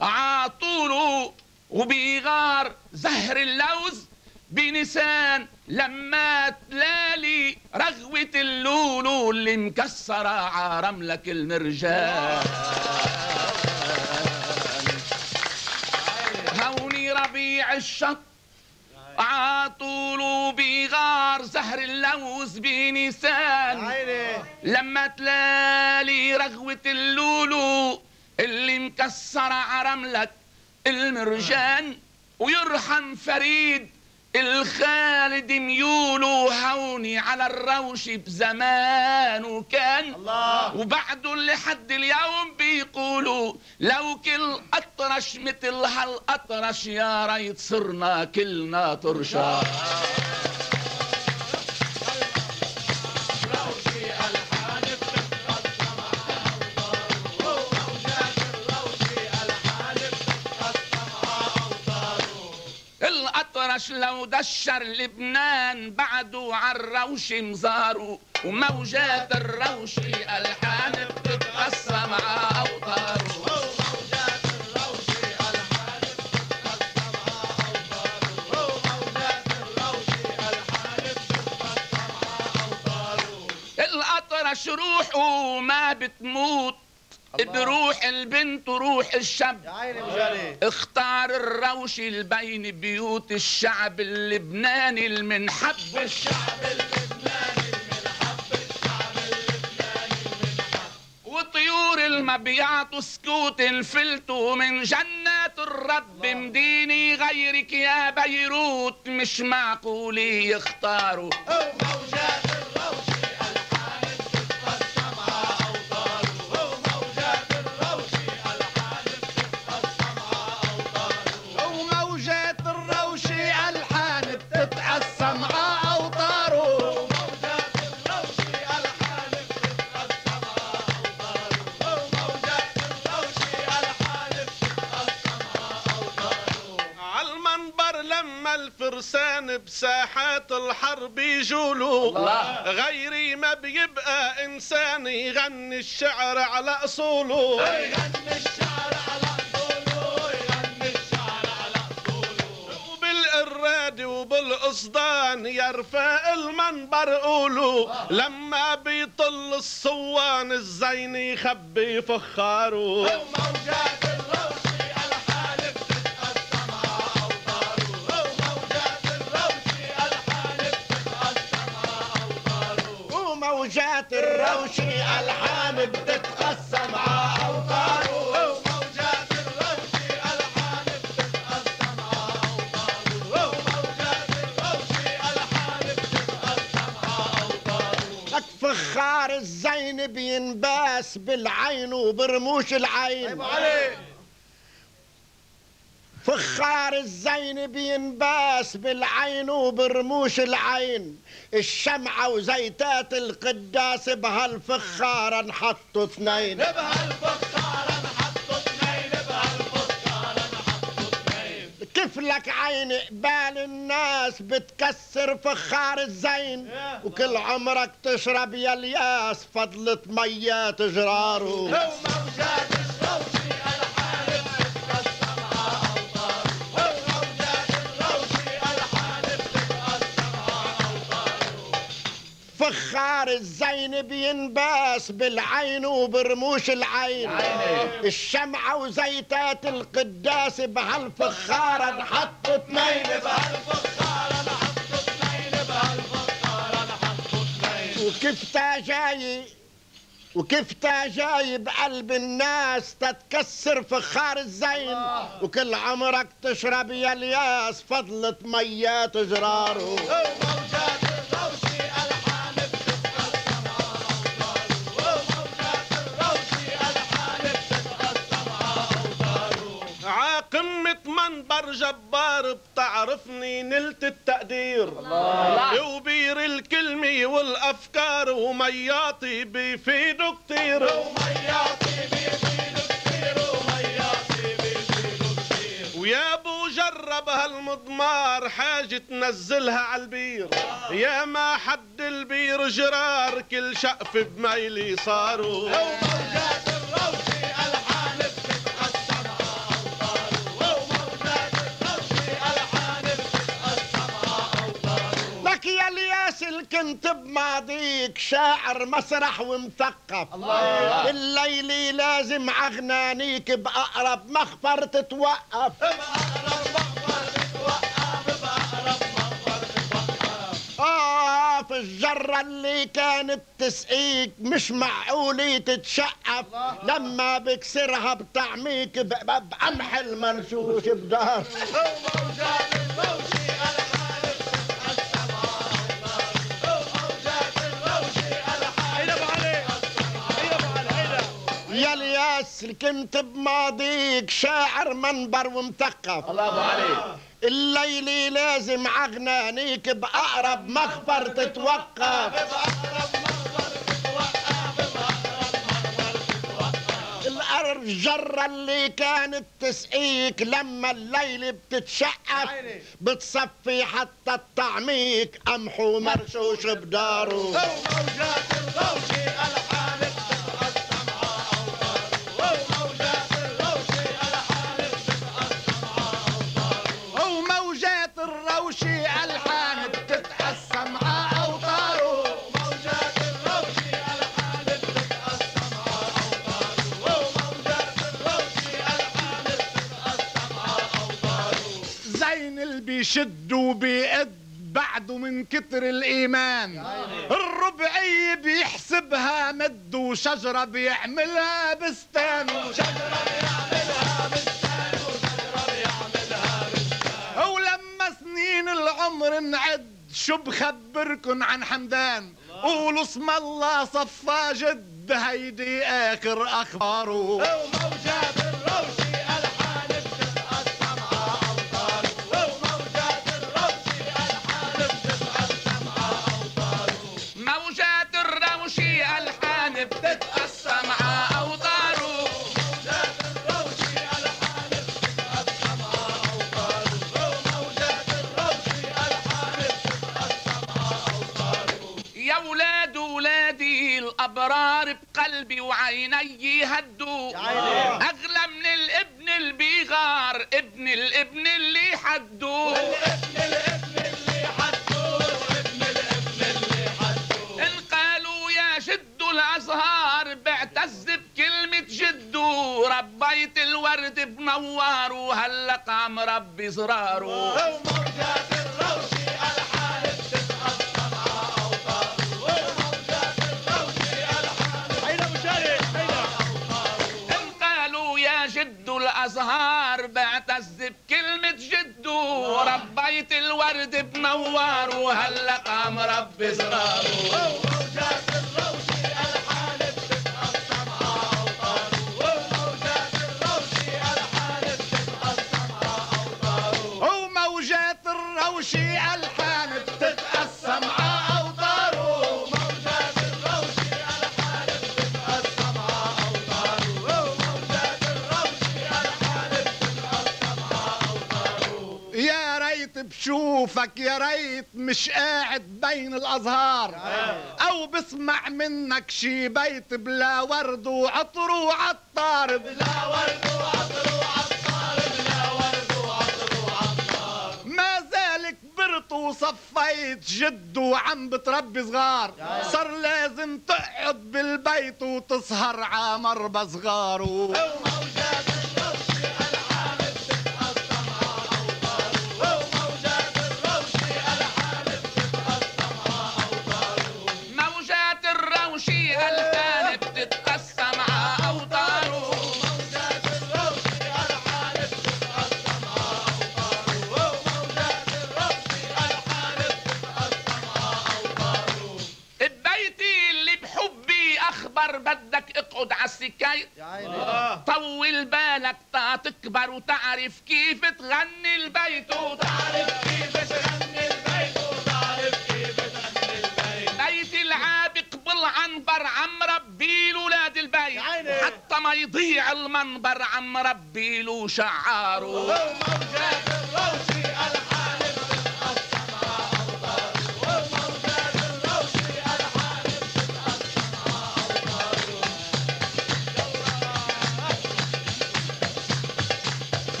عاطوله وبيغار زهر اللوز بنسان لما تلالي رغوة اللولو اللي مكسرة عرملك المرجان. هوني ربيع الشط عاطوله بيغار زهر اللوز بنسان لما تلالي رغوة اللولو اللي مكسرة عرملك المرجان. ويرحم فريد الخالد ميولو هوني على الروش بزمان وكان الله. وبعده لحد اليوم بيقولوا لو كل أطرش مثل هالأطرش يا ريت صرنا كلنا طرشا. الأطرش لو دشر لبنان بعده عالروش مزارو وموجات الروش ألحان بتتقسم مع أوطاره. موجات الروش ألحان بتتقسم مع أوطاره. موجات الروش ألحان بتتقسم مع أوطاره. الأطرش روحه ما بتموت بروح البنت وروح الشاب. اختار الروش البين بيوت الشعب اللبناني المنحب. الشعب اللبناني المنحب. الشعب اللبناني المنحب. وطيور المبيعات سكوت الفلتو من جنات الرب مديني غيرك يا بيروت مش معقول يختاروا. موجات الروش ألحان بتتقسم مع أوطاره. موجات الروش ألحان بتتقسم مع أوطاره. وموجات الروش ألحان بتتقسم مع أوطاره. موجات الروش ألحان بتتقسم مع أوطاره. موجات الروش ألحان بتتقسم مع أوطاره. عالمنبر لما الفرسان بساحات الحرب يجولوا غيري ما بيبقى انسان يغني الشعر على اصوله. يغني الشعر على أصوله. يغني الشعر على أصوله. وبالقراد وبالقصدان يرفع المنبر قولوا لما بيطل الصوان الزين يخبي فخاره. موجات الروش ألحان بتتقسم مع أوطاره. موجات الروش ألحان بتتقسم مع أوطاره. وموجات الروش ألحان بتتقسم مع أوطاره. موجات الروش ألحان بتتقسم مع أوطاره. موجات الروش ألحان بتتقسم مع أوطاره. لك فخار الزين بينباس بالعين وبرموش العين. فخار الزين بينباس بالعين وبرموش العين. الشمعة وزيتات القداس بهالفخارة نحطوا اثنين. بهالفخارة نحطوا اثنين. بهالفخارة نحطوا اثنين. كيف لك عين قبال الناس بتكسر فخار الزين وكل عمرك تشرب يا الياس فضلة ميات جراره. موجات الروش ألحان بتتقسم مع أوطاره. موجات الروش ألحان بتتقسم مع أوطاره. فخار الزين بينباس بالعين وبرموش العين. الشمعة وزيتات القداس بهالفخارة نحطوا اثنين. بهالفخارة نحطوا اثنين. بهالفخارة نحطوا اثنين. وكيف تاجاي بقلب الناس تتكسر فخار الزين وكل عمرك تشرب يا الياس فضلة ميات جراره. موجات الروش ألحان بتتقسم مع أوطاره. موجات الروش ألحان بتتقسم مع أوطاره. عاقمة منبر جبار بتعرفني نلت التقدير. وبير الكلمة والأفكار ومياطي بيفيدوا كتير. ومياطي بيفيدوا كتير. ومياطي بيفيدوا كتير. ويا ابو جرب هالمضمار حاجة تنزلها عالبير، يا ما حد البير جرار كل شقف بميلي صاروا. وموجات الروشي ألحان بتتقسم أوطار، وموجات الروشي ألحان بتتقسم أوطار. لك يا الياس اللي كنت بماضيك شاعر مسرح ومثقف، الله الليلي لازم عغنانيك بأقرب مخفر تتوقف. بأقرب مخفر تتوقف، بأقرب مخفر تتوقف. في الجرة اللي كانت تسقيك مش معقولة تتشقف، لما بكسرها بطعميك بقمح المنشوش بدار. وموجات الروشي ألحان بتتقسم أوطار، وموجات الروشي ألحان يا الياس كنت بماضيك شاعر منبر ومثقف، الله ابو علي. الليلي لازم عغنانيك بأقرب مخبر تتوقف. الجرة اللي كانت تسقيك لما الليل بتتشقف بتصفي حتى الطعميك قمح ومرشوش بداره. وموجات الروشي ألحان بتتقسم أوطار، وموجات الروشي ألحان بتتقسم أوطار. وموجات الروشي ألحان بتتقسم أوطار، وموجات الروشي ألحان بتتقسم أوطار، وموجات الروشي ألحان بتتقسم أوطار. زين اللي بيشد وبيقد بعده من كتر الإيمان، الربعية بيحسبها مد وشجرة بيعملها بستان، وشجرة بيعملها بستان، وشجرة بيعملها بستان. ولما سنين العمر نعد شو بخبركن عن حمدان، قولوا اسم الله صفا جد هيدي آخر أخباره. وموجات الروشي ألحان بتتقسم أوطار، وموجات الروشي ألحان بتتقسم أوطار. موجات الروشي ألحان بتتقسم أوطار، موجات الروشي ألحان بتتقسم أوطار، وموجات الروشي ألحان بتتقسم أوطار. يا ولاد ولادي الأبرار بقلبي وعيني هدوا، أغلى من الابن اللي بيغار ابن الابن اللي حدوا. الابن اللي حدوا، ابن الابن اللي حدوا. إن قالوا يا جدو الأزهار بعتز بكلمة جدو، ربيت الورد بنوار وهلا قام ربي زراره. وموجات الروشي ألحان بتتقسم أوطار، وموجات الروشي ألحان إن قالوا يا جدو الأزهار بعتز بكلمة جدو، ربيت الورد بنوار وهلا قام ربي زراره. وموجات الروشي ألحان بتتقسم أوطار، وموجات الروشي ألحان بتتقسم أوطار. وموجات الروشي ألحان بتتقسم أوطار، وموجات الروشي ألحان بتتقسم أوطار، وموجات الروشي ألحان بتتقسم أوطار. يا ريت بشوفك يا ريت مش قاعد بين الأزهار، أو بسمع منك شي بيت بلا ورد وعطر وعطار. بلا ورد وعطر وعطار، بلا ورد وعطر وعطار. ما زال كبرت وصفيت جد وعم بتربي صغار، صار لازم تقعد بالبيت وتسهر ع مربى صغاره. وموجات الروشي ألحان بتتقسم أوطار، وموجات الروشي ألحان بتتقسم أوطار. موجات الروشي ألحان بتتقسم أوطار، وموجات الروشي ألحان بتتقسم أوطار، وموجات الروشي ألحان بتتقسم أوطار. ببيتي اللي بحبي أخبر بدك اقعد عالسكاية، طول بالك تا تكبر وتعرف كيف تغني البيت تعرف كيف تغني البيت، وتعرف كيف تغني البيت. بيت العابق بالعنبر عم ربي ولاد البيت، وحتى لحظة ما يضيع المنبر عم ربي له شعاره. وموجات الروشي ألحان بتتقسم أوطار، وموجات الروشي ألحان بتتقسم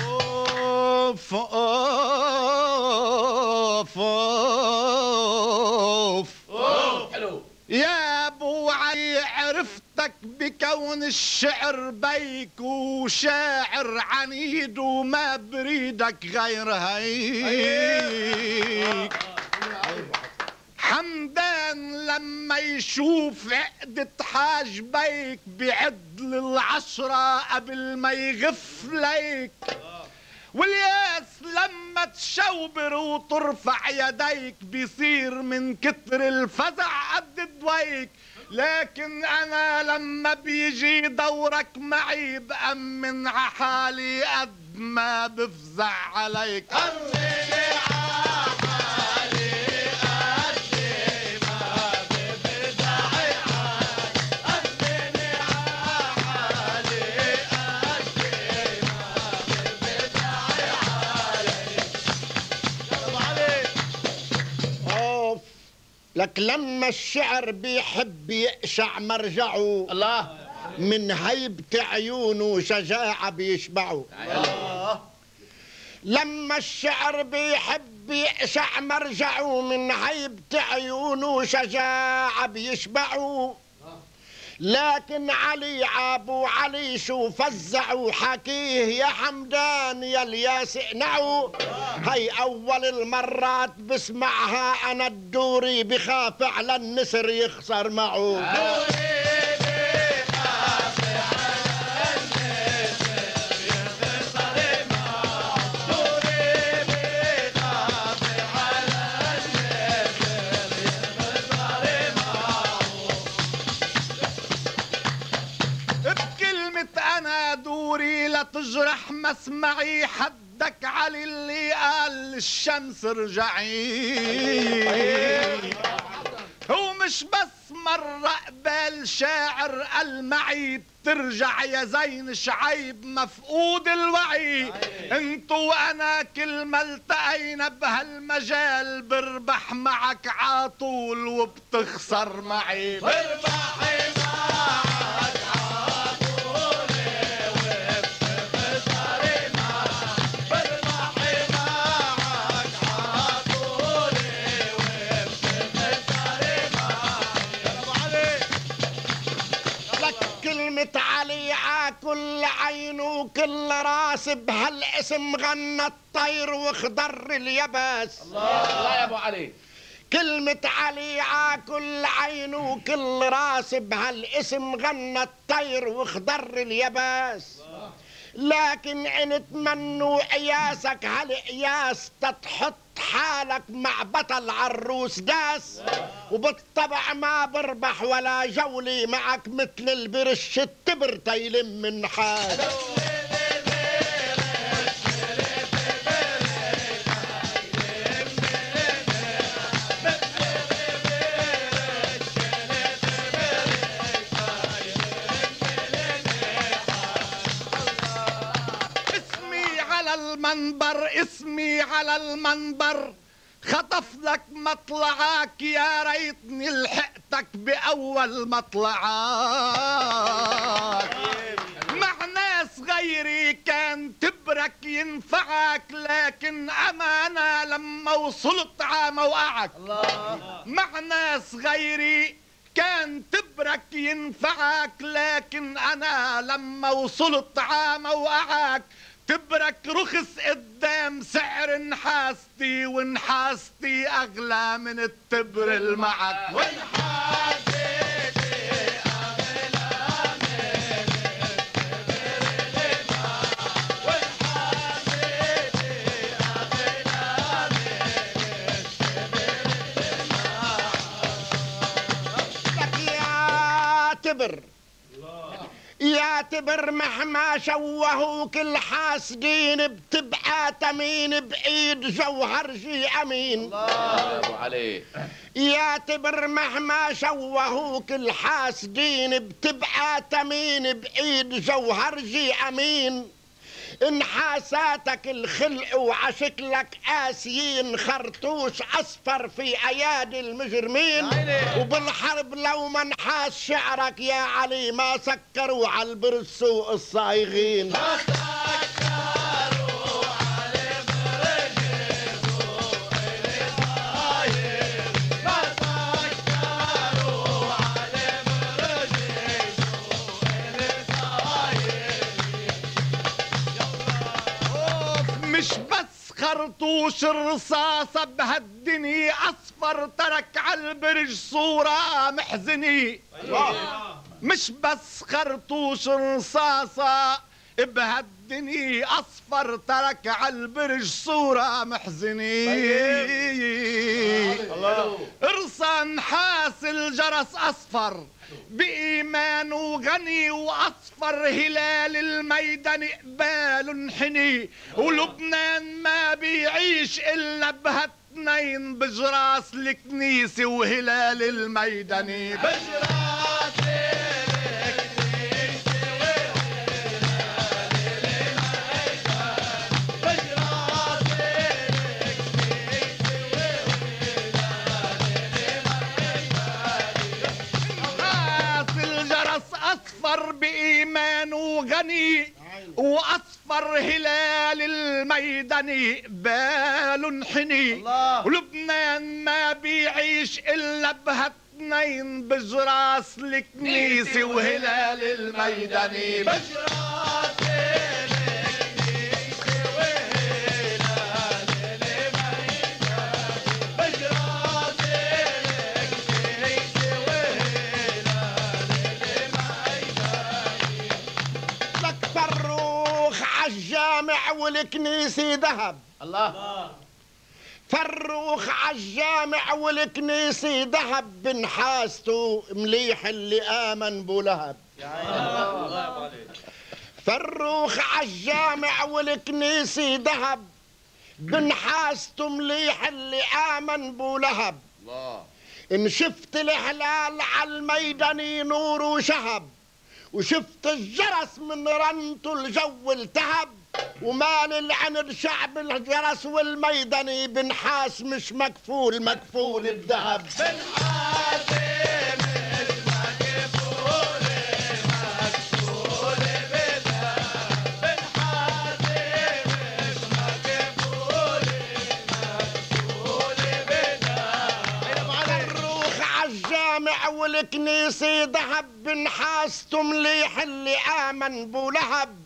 اوف اوف اوف حلو يا ابو علي، عرفتك بكون الشعر بيك وشاعر عنيد وما بريدك غير هيك. حمدان لما يشوف عقدة حاجبيك بعد للعشرة قبل ما يغف ليك، والياس لما تشوبر وترفع يديك بيصير من كتر الفزع قد دويك. لكن انا لما بيجي دورك معي بأمن عحالي قد ما بفزع عليك. لك لما الشعر بيحب يقشع مرجعه، الله من هيبة عيونه شجاعة بيشبعه. لما الشعر بيحب يقشع مرجعه، من هيبة عيونه شجاعة بيشبعه. لكن علي عابو علي شو فزعوا حكيه يا حمدان يا الياس اقنعوا. هي اول المرات بسمعها انا الدوري بخاف على النسر يخسر معه. دوري لا تجرح مسمعي حدك علي اللي قال الشمس رجعي. هو مش بس مرة قبال شاعر قال معي بترجع يا زين شعيب مفقود الوعي. انتو وانا كل ما التقينا بهالمجال بربح معك عاطول وبتخسر معي. بربحي علي عاكل عين وكل راس بهالاسم غنى الطير وخضر اليبس. الله يا ابو علي. كلمة علي عاكل عين وكل راس بهالاسم غنى الطير وخضر اليبس. لكن ان تمنوا قياسك هالقياس تتحط حالك مع بطل عروس داس. وبالطبع ما بربح ولا جولي معك مثل البرش التبر تيلم من حال. اسمي على المنبر خطف لك مطلعك يا ريتني لحقتك بأول مطلعك. مع ناس غيري كان تبرك ينفعك لكن أمانة لما وصلت ع موقعك. مع ناس غيري كان تبرك ينفعك لكن أنا لما وصلت ع موقعك. تبرك رخص قدام سعر نحاستي ونحاستي أغلى من التبر المعك. ونحاستي أغلى من التبر المعك. ونحاستي أغلى من التبر المعك. لك يا تبر يا يعتبر مهما شوهوك الحاسدين بتبقى تمين بإيد جوهرجي أمين. الله عليك. يعتبر مهما شوهوك الحاسدين بتبقى تمين بإيد جوهرجي أمين. إن حاساتك الخلق وعشكلك قاسيين خرطوش أصفر في أيادي المجرمين. وبالحرب لو ما نحاس شعرك يا علي ما سكروا على البرسوق الصايغين. مش بس خرطوش الرصاصة بهالدنيا أصفر ترك عالبرج صورة محزنة. مش بس خرطوش الرصاصة بهالدنيا أصفر ترك عالبرج صورة محزنة. رصان حاس الجرس أصفر بإيمان وغني وأصفر هلال الميدان قبال انحني. ولبنان ما بيعيش إلا بهالتنين بجراس الكنيسة وهلال الميدان. بجراس الكنيسة وهلال الميدان. بجراس الكنيسة وهلال الميدان. أصفر بإيمان وغني وأصفر هلال الميدان قبال انحني. ولبنان ما بيعيش إلا بهالتنين بجراس الكنيسة وهلال الميدان. بجراس الكنيسة وهلال الميدان. بجراس الكنيسة وهلال الميدان. لك فروخ عالجامع والكنيسة ذهب. الله. فروخ عالجامع والكنيسة ذهب بنحاسته مليح اللي آمن بولهب. فروخ عالجامع والكنيسة ذهب بنحاسته مليح اللي آمن بولهب. إن شفت الهلال عالميدان نور وشهب وشفت الجرس من رنته الجو التهب. ومال العند شعب الجرس والميداني بنحاس مش مكفول مكفول الذهب. بنحاس مش مكفول مكفول بالذهب. بنحاس مش مكفول مكفول بالذهب. فروخ عالجامع والكنيسة ذهب بنحاسته مليح اللي آمن بولهب.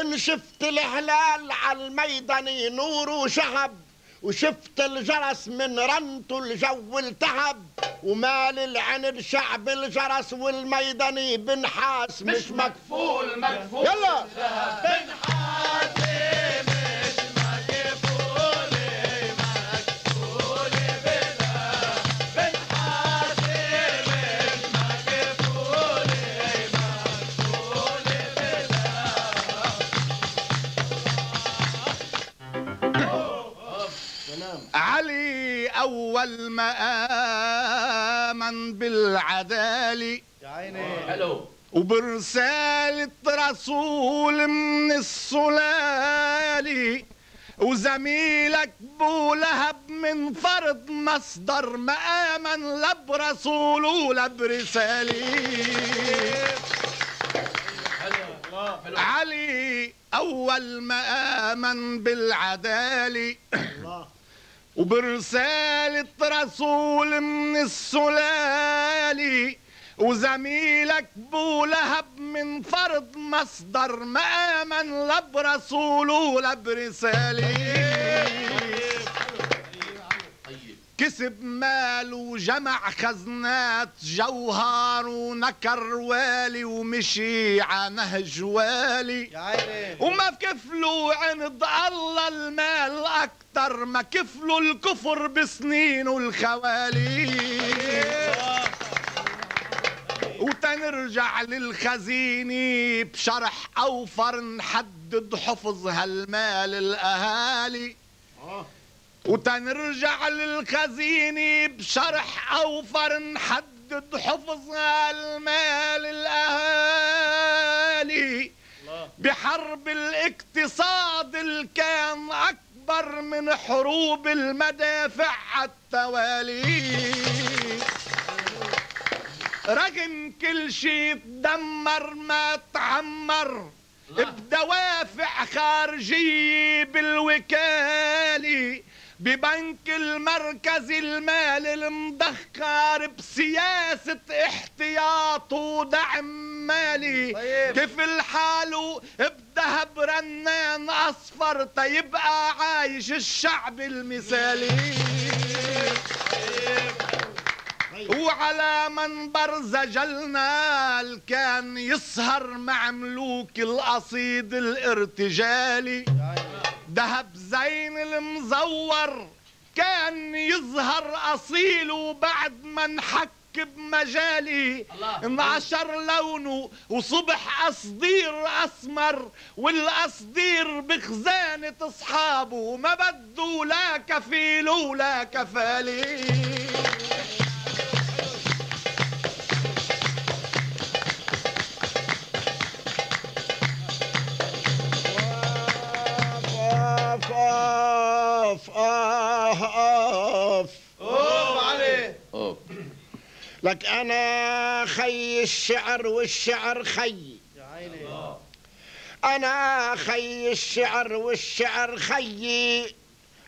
إن شفت الهلال عالميدان نور وشهب وشفت الجرس من رنته الجو التهب. ومال العند شعب الجرس والميداني بنحاس مش مكفول مكفول. يلا بنحاس مش مكفول مكفول بالذهب. بنحاس مش مكفول مكفول بالذهب. علي أول ما آمن بالعدالة يا عيني حلو وبرسالة رسول من السلالي. وزميلك بولهب من فرض مصدر ما آمن لا برسول ولا برسالة. علي أول ما آمن بالعدالة وبرسالة رسول من السلالي. وزميلك بولهب من فرض مصدر ما آمن لا برسول ولا برسالة. كسب مال وجمع خزنات جوهر ونكر والي ومشي ع نهج والي. وما كفلوا عند الله المال اكتر ما كفلوا الكفر بسنين والخوالي. وتنرجع للخزينة بشرح أوفر نحدد حفظ هالمال الأهالي. وتنرجع للخزينة بشرح أوفر نحدد حفظ هالمال الأهالي. بحرب الاقتصاد اللي كان أكبر من حروب المدافع عالتوالي. رغم كل شي تدمر ما تعمر بدوافع خارجية بالوكالة. ببنك المركزي المال المدخر بسياسة احتياط ودعم مالي. كيف الحال بذهب رنان أصفر تيبقى عايش الشعب المثالي. وعلى منبر زجلنا كان يسهر مع ملوك القصيد الارتجالي. دهب زين المزور كان يظهر أصيل وبعد ما انحك بمجالي. انعشر لونه وصبح قصدير أسمر والقصدير بخزانة أصحابه ما بدو لا كفيل ولا كفالي. لك أنا خي الشعر والشعر خي. أنا خي الشعر والشعر خي.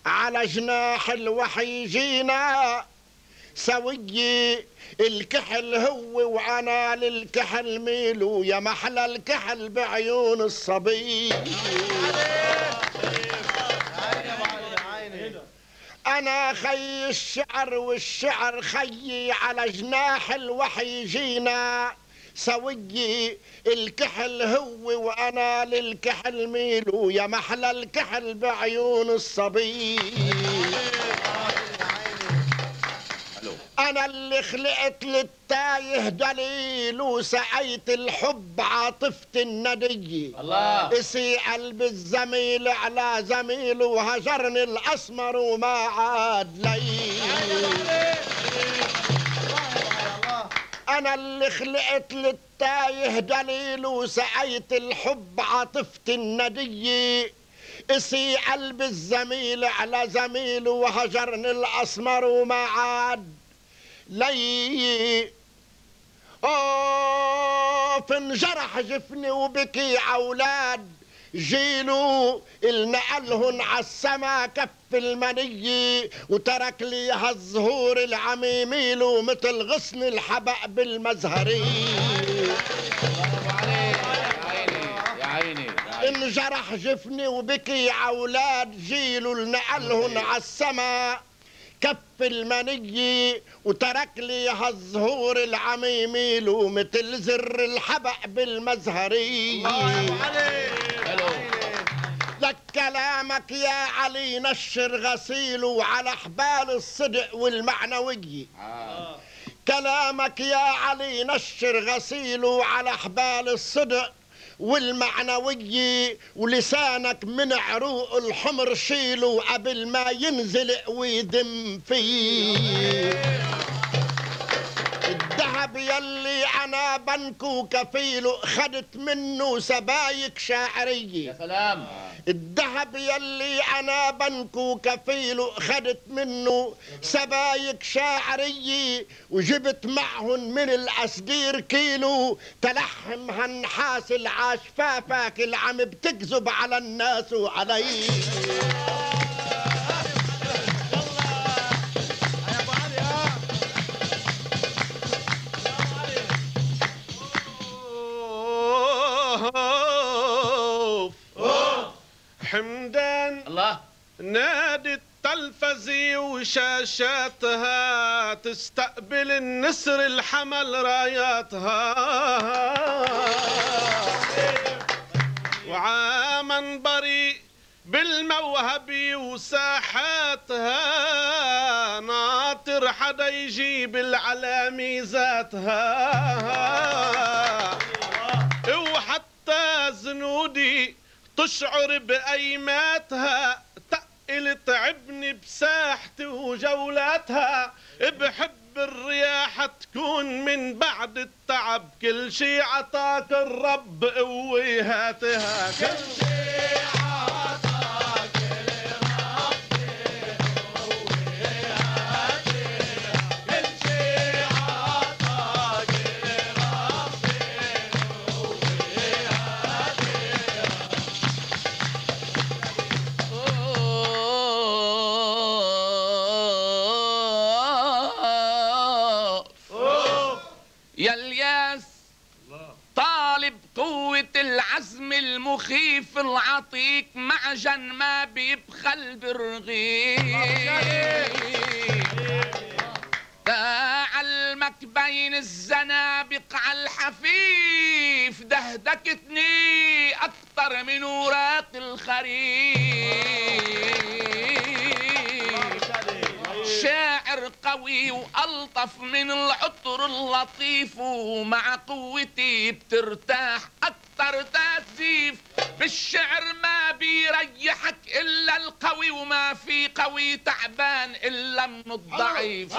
على جناح الوحي جينا سوي. الكحل هو وأنا للكحل ميلو. يا محلى الكحل بعيون الصبي. أنا خي الشعر والشعر خي. على جناح الوحي جينا سوي. الكحل هو وأنا للكحل ميلو. يا محلى الكحل بعيون الصبي. أنا اللي خلقت للتايه دليل وسعيت الحب عاطفة الندي. اسي قلب الزميل على زميله وهجرني الأسمر وما عاد لي. أنا اللي خلقت للتايه دليل وسعيت الحب عاطفة الندي. اسي قلب الزميل على زميله وهجرني الأسمر وما عاد لي. انجرح جفني وبكي عولاد جيلو النقلهن عالسما كف المني. وترك لي هالزهور العميميلو مثل غصن الحبق بالمزهري. انجرح جفني وبكي عولاد جيلو النقلهن عالسما كف المني. وترك لي هالزهور العميميلو مثل زر الحبق بالمزهري. لك كلامك يا علي نشر غسيله على حبال الصدق والمعنوية. كلامك يا علي نشر غسيله على حبال الصدق والمعنوية. ولسانك من عروق الحمر شيله قبل ما ينزلق ويدم فيه. الذهب يلي انا بنكو كفيله خدت منه سبايك شاعرية. يا سلام. الذهب يلي انا بنكو كفيله خدت منه سبايك شاعرية. وجبت معهن من الاسدير كيلو تلحم هالنحاس العاشفافك اللي عم بتكذب على الناس وعلي. حمدان الله. نادي التلفزي وشاشاتها تستقبل النسر الحمل راياتها. وعامن بريء بالموهبي وساحاتها ناطر بصير حدا يجيب العلامي ذاتها، وحتى زنودي تشعر بأيماتها، تقل تعبني بساحتي وجولاتها، بحب الرياح تكون من بعد التعب، كل شي عطاك الرب قوي هاتها، كل شي عطاك الرب قوي هاتها، كل شي عطاك الرب قوي هاتها. يا الياس طالب قوة العزم المخيف العطيك معجن ما بيبخل بالرغيف، تعلمك بين الزنابق على الحفيف، دهدكتني أكتر من وراق الخريف، شاعر قوي وألطف من العطر اللطيف، ومع قوتي بترتاح أكتر تأسيف، بالشعر ما بيريحك إلا القوي، وما في قوي تعبان إلا من الضعيف.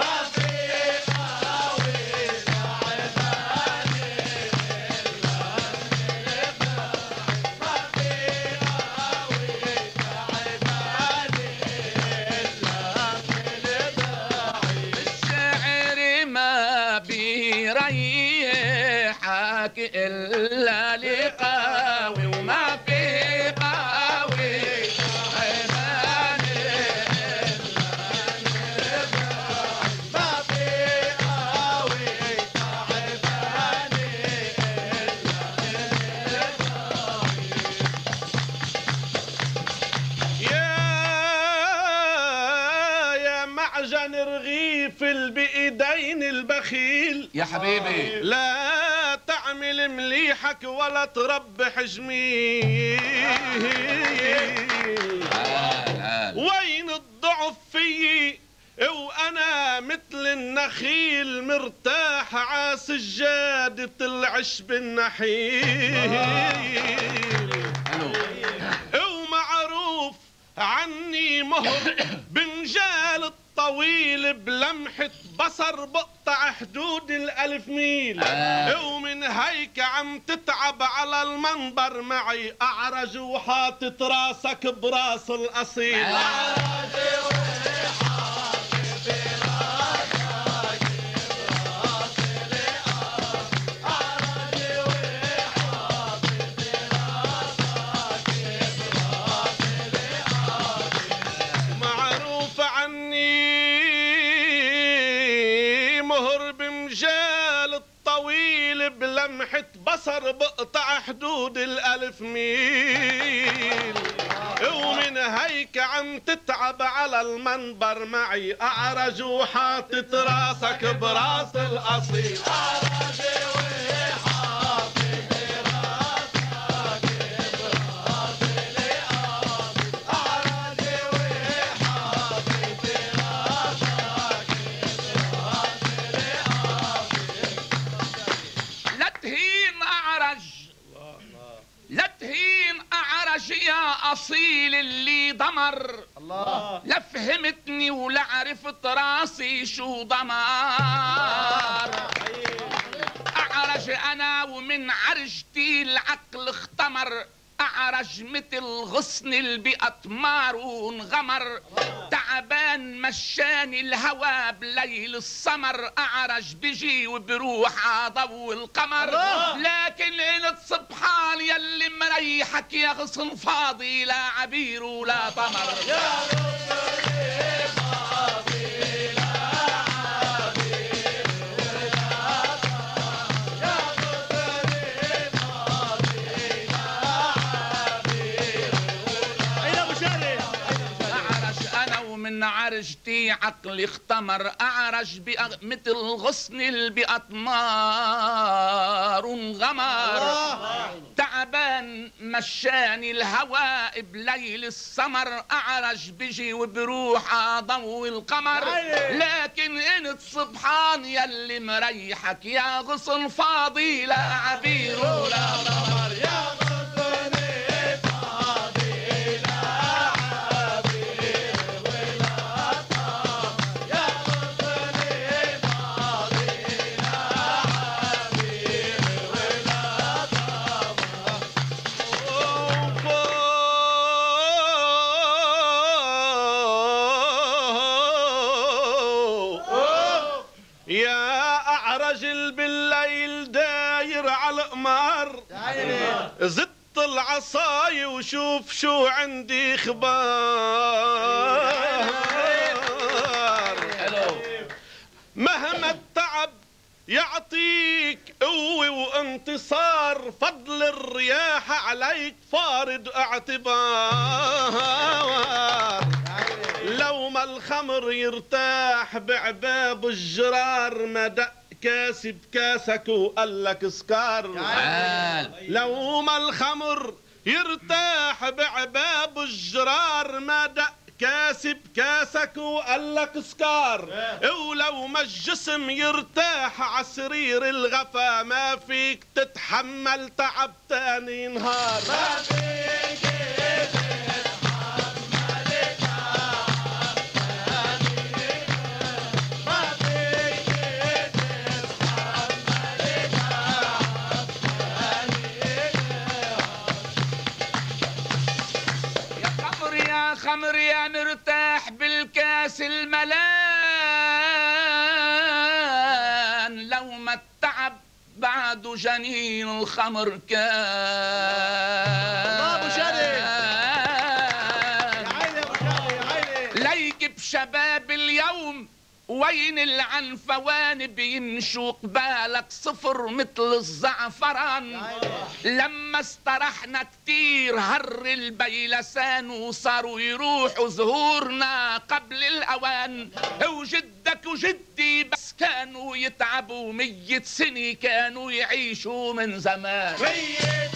إلا لقاوي وما في قاوي ما في قاوي يا معجن رغيف بإيدين البخيل يا حبيبي، لا تعمل مليحك ولا تربح جميل، وين الضعف فيي وانا مثل النخيل، مرتاح ع سجادة العشب النحيل، ومعروف عني مهر بمجال الطويل، بلمحة بصر بقطع حدود ال1000 ميل، ومن هيك عم تتعب على المنبر معي، أعرج وحاطط راسك براس الأصيل، أعرج وحاطط راسك براس الأصيل، أعرج وحاطط راسك براس الأصيل، معروف عني مهر بمجال الطويل، بلمحة بصر بقطع حدود ال1000 ميل، ومن هيك عم تتعب على المنبر معي، أعرج وحاطط راسك براس الأصيل، أعرج وحاطط راسك براس الأصيل، أعرج وحاطط لا تهين أعرج يا أصيل اللي ضمر، الله لا فهمتني ولا عرفت راسي شو ضمر، أعرج أنا ومن عرجتي العقل اختمر، أعرج مثل غصن اللي بأطمار وانغمر، تعبان مشاني الهوى بليل السمر، أعرج بجي وبروح عضو القمر، لكن قلت سبحان يلي مريحك يا غصن فاضي، لا عبير ولا طمر، يا من عرجتي عقلي اختمر أعرج مثل غصن اللي بأطمار غمر تعبان مشاني الهواء بليل السمر أعرج بجي وبروح ضوء القمر لكن انت سبحان يلي مريحك يا غصن فاضي لا عبير ولا قمر يا غصن فاضي لا عبير ولا قمر يا غصن فاضي لا عبير ولا قمر يا أعرج بالليل داير على القمر زدت العصاي وشوف شو عندي خبار مهما التعب يعطيك قوة وانتصار فضل الرياح عليك فارض اعتبار لو ما الخمر يرتاح بعباب الجرار ما دق كاسي بكاسك وقال لك سكار لو ما الخمر يرتاح بعباب الجرار ما دق كاسي بكاسك وقال لك سكار ولو ما الجسم يرتاح عسرير الغفا ما فيك تتحمل تعب تاني نهار ما فيك خمر يا مرتاح بالكاس الملان لو ما التعب بعده جنين الخمر كان ليك بشباب اليوم وين العنفوان بيمشوا قبالك صفر مثل الزعفران لما استرحنا كتير هر البيلسان وصاروا يروحوا زهورنا قبل الأوان وجدك وجدي بس كانوا يتعبوا 100 سنة كانوا يعيشوا من زمان 100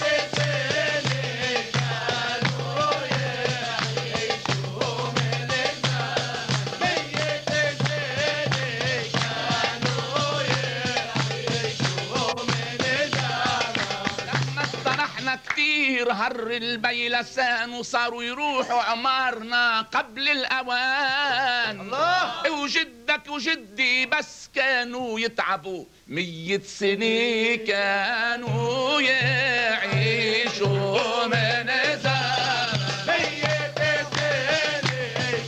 سنة كتير هر البيلسان وصاروا يروحوا عمارنا قبل الأوان الله وجدك وجدي بس كانوا يتعبوا 100 سنة كانوا يعيشوا من زمان 100 سنة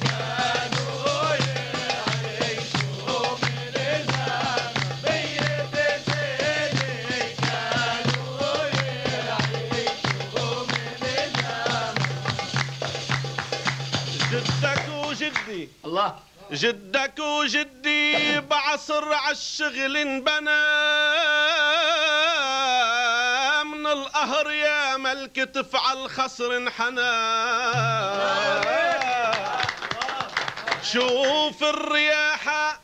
كانوا يعيشوا من زمان 100 سنة كانوا جدك وجدي الله جدك وجدي بعصر عالشغل انبنى من القهر يا ملكة عالخصر انحنى شوف الرياحة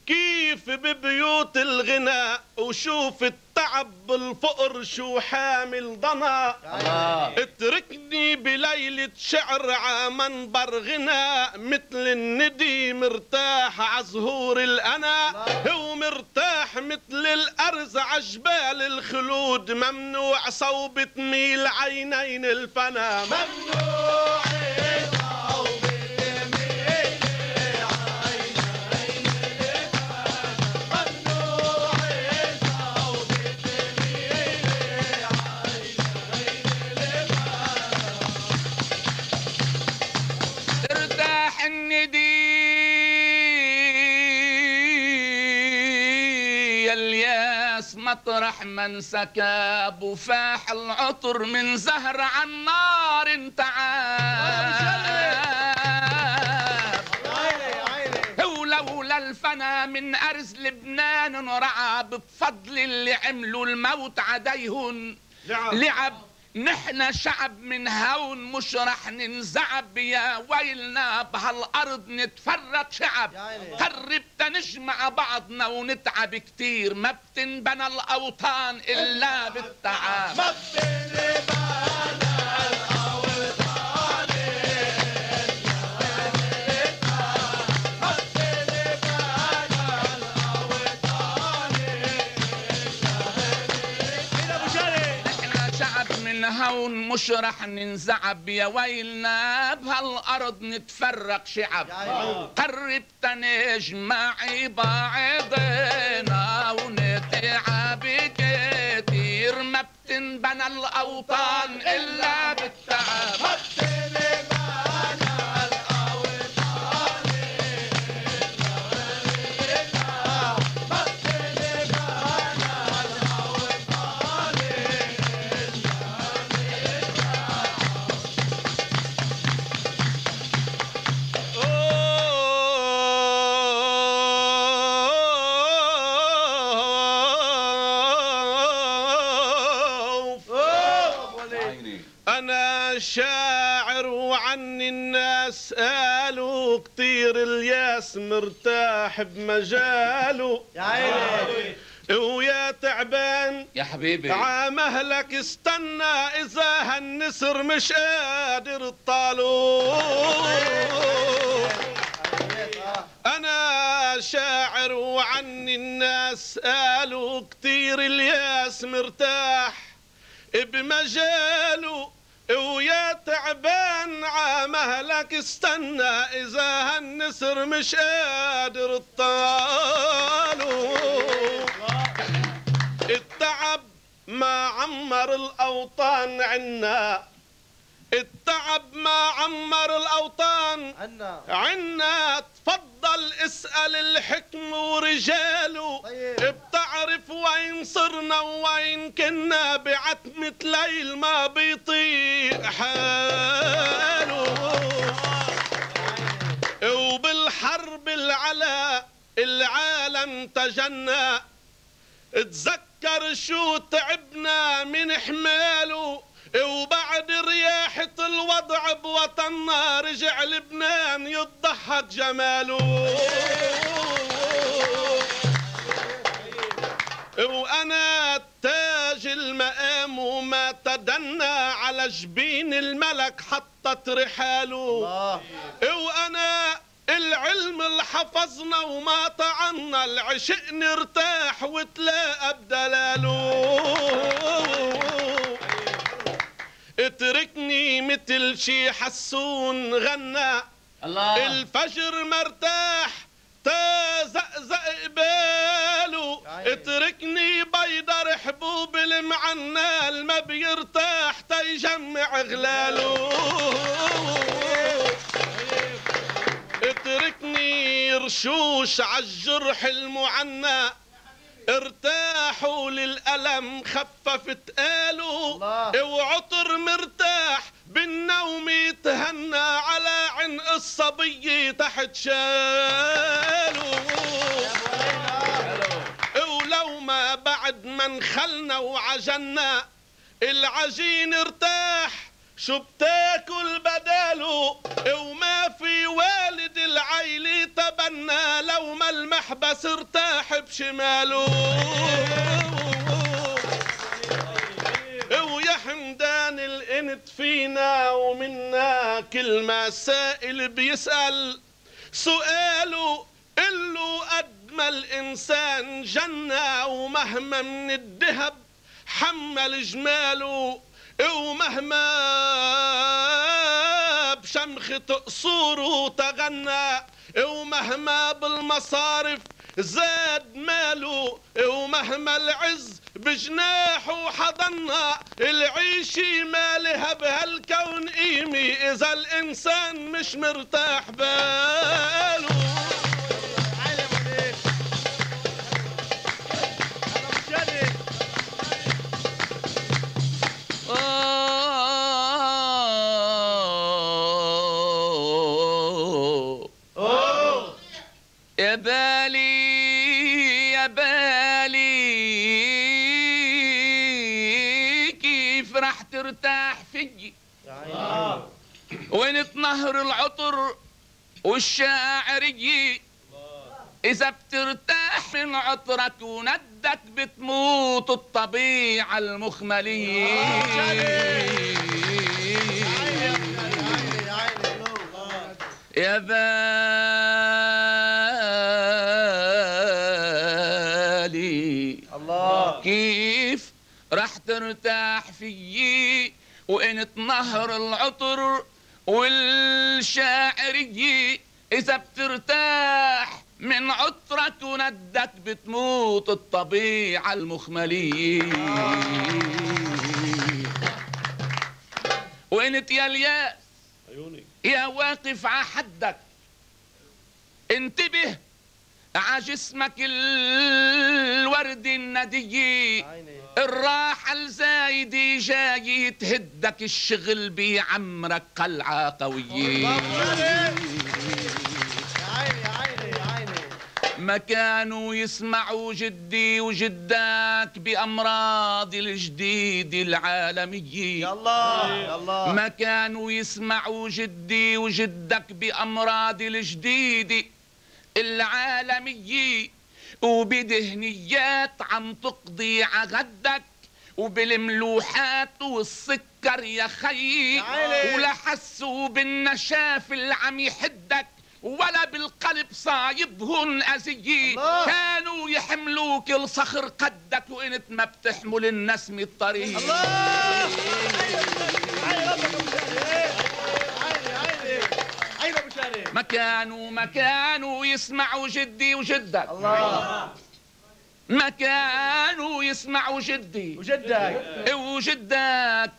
كيف ببيوت الغناء وشوف التعب بالفقر شو حامل ضنا اتركني بليلة شعر عمنبر غناء مثل الندي مرتاح عزهور الأنا هو مرتاح مثل الأرز عجبال الخلود ممنوع صوب تميل عينين الفنا ممنوع مطرح من سكاب وفاح العطر من زهر عن نار تعاب ولولا الفنا من أرز لبنان رعب بفضل اللي عملوا الموت عديهن لعب نحن شعب من هون مش رح ننزعب، يا ويلنا بهالارض نتفرق شعب. قربت نجمع بعضنا ونتعب كتير، ما بتنبنى الاوطان الا بالتعب. ما بتنبنى من هون مش رح ننزعب، يا ويلنا بهالارض نتفرق شعب. قربت نجمع بعضنا ونتعب كتير، ما بتنبنى الاوطان الا بالتعب. شاعر وعني الناس قالوا كتير الياس مرتاح بمجاله. يا عيني ويا تعبان يا حبيبي عامهلك استنى اذا هالنسر مش قادر تطاله. انا شاعر وعني الناس قالوا كتير الياس مرتاح بمجاله، ويا تعبان عامهلك استنى اذا هالنسر مش قادر تطاله. التعب ما عمر الاوطان عنا، التعب ما عمر الاوطان عنا. تفضل اسأل الحكم ورجاله. بتعرف وين صرنا وين كنا، بعتمة ليل ما بيطيق حاله. وبالحرب العلا العالم تجنى، تذكر شو تعبنا من حماله. وبعد رياحة الوضع بوطننا رجع لبنان يضحك جماله. وانا تاج المقام وما تدنى على جبين الملك حطت رحاله. وانا العلم اللي حفظنا وما طعنا، العشق نرتاح وتلاقى بدلاله. اتركني مثل شي حسون غنى الله، الفجر مرتاح تزقزق قباله. اتركني بيضر حبوب المعنال، ما بيرتاح تيجمع غلاله. اتركني رشوش عالجرح المعنى، ارتاحوا للألم خففت قالوا. وعطر مرتاح بالنوم يتهنى، على عنق الصبي تحت شاله. ولو ما بعد ما انخلنا وعجنا، العجين ارتاح شو بتاكل بداله. وما في والد العيلة تبنى، لو ما المحبس ارتاح بشماله. ويا حمدان الانت فينا ومنا، كل ما سائل بيسأل سؤاله. قله قد ما الانسان جنة، ومهما من الذهب حمل جماله. ومهما بشمخة قصوره تغنى، ومهما بالمصارف زاد ماله. ومهما العز بجناحه حضنا، العيشة ما لها بهالكون قيمة إذا الإنسان مش مرتاح باله. يا بالي يا بالي كيف رح ترتاح نهر العطر والشاعر يجي إذا بترتاح من عطرك وندك بتموت الطبيعة المخملية. يا بالي الله كيف رح ترتاح فيي وانت نهر العطر والشاعر يجي إذا بترتاح من عطرك وندك بتموت الطبيعة المخملية. وانت يا الياس يا واقف ع حدك انتبه ع جسمك الورد الندي الراحة الزايدة جاي تهدك الشغل بيعمرك قلعة قوية. ما كانوا يسمعوا جدي وجدك بأمراض الجديد العالمية. يا الله ما كانوا يسمعوا جدي وجدك بأمراض الجديد العالمية وبدهنيات عم تقضي عغدك وبالملوحات والسكر يا خيي ولا حسوا بالنشاف اللي عم يحدك ولا بالقلب صايبهن أزيي. كانوا يحملوك الصخر قدك وانت ما بتحمل النسم الطريق. ما كانوا يسمعوا جدي وجدك. ما كانوا يسمعوا جدي وجدك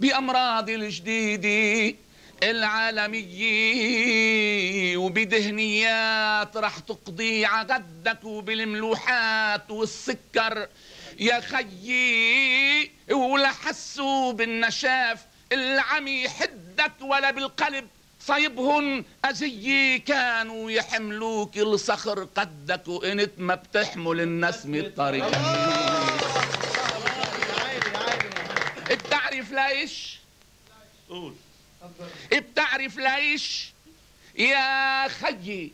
بأمراض الجديدة العالمية وبدهنيات رح تقضي عغدك وبالملوحات والسكر يا خيي ولا حسوا بالنشاف اللي عم يحدك ولا بالقلب صيبهن أزيي. كانوا يحملوك الصخر قدك وانت ما بتحمل النسم الطريق. بتعرف ليش؟ قول. بتعرف ليش يا خيي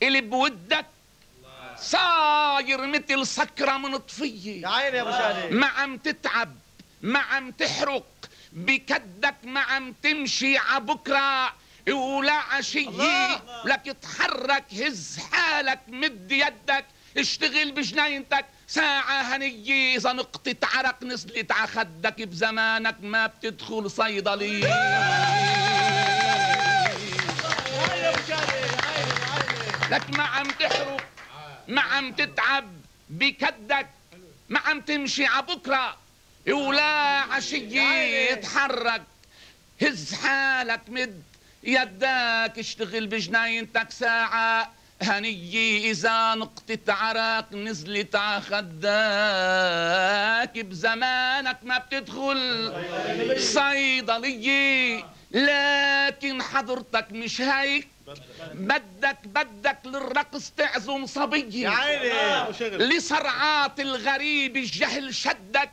اللي بودك صاير مثل سكرة منطفية. يا عيني يا ابو شادي ما عم تتعب ما عم تحرق بكدك ما عم تمشي عبكرة ولا عشية لك تحرك هز حالك مد يدك اشتغل بجنينتك ساعة هنية إذا نقطة عرق نزلت ع خدك بزمانك ما بتدخل صيدلية. لك ما عم تحرق ما عم تتعب بكدك ما عم تمشي عبكرة ولا عشية تحرك هز حالك مد يدك اشتغل بجنينتك ساعة هنية إذا نقطة عرق نزلت ع خدك بزمانك ما بتدخل صيدلية. لكن حضرتك مش هيك بدك للرقص تعزم صبية لصرعات الغريب الجهل شدك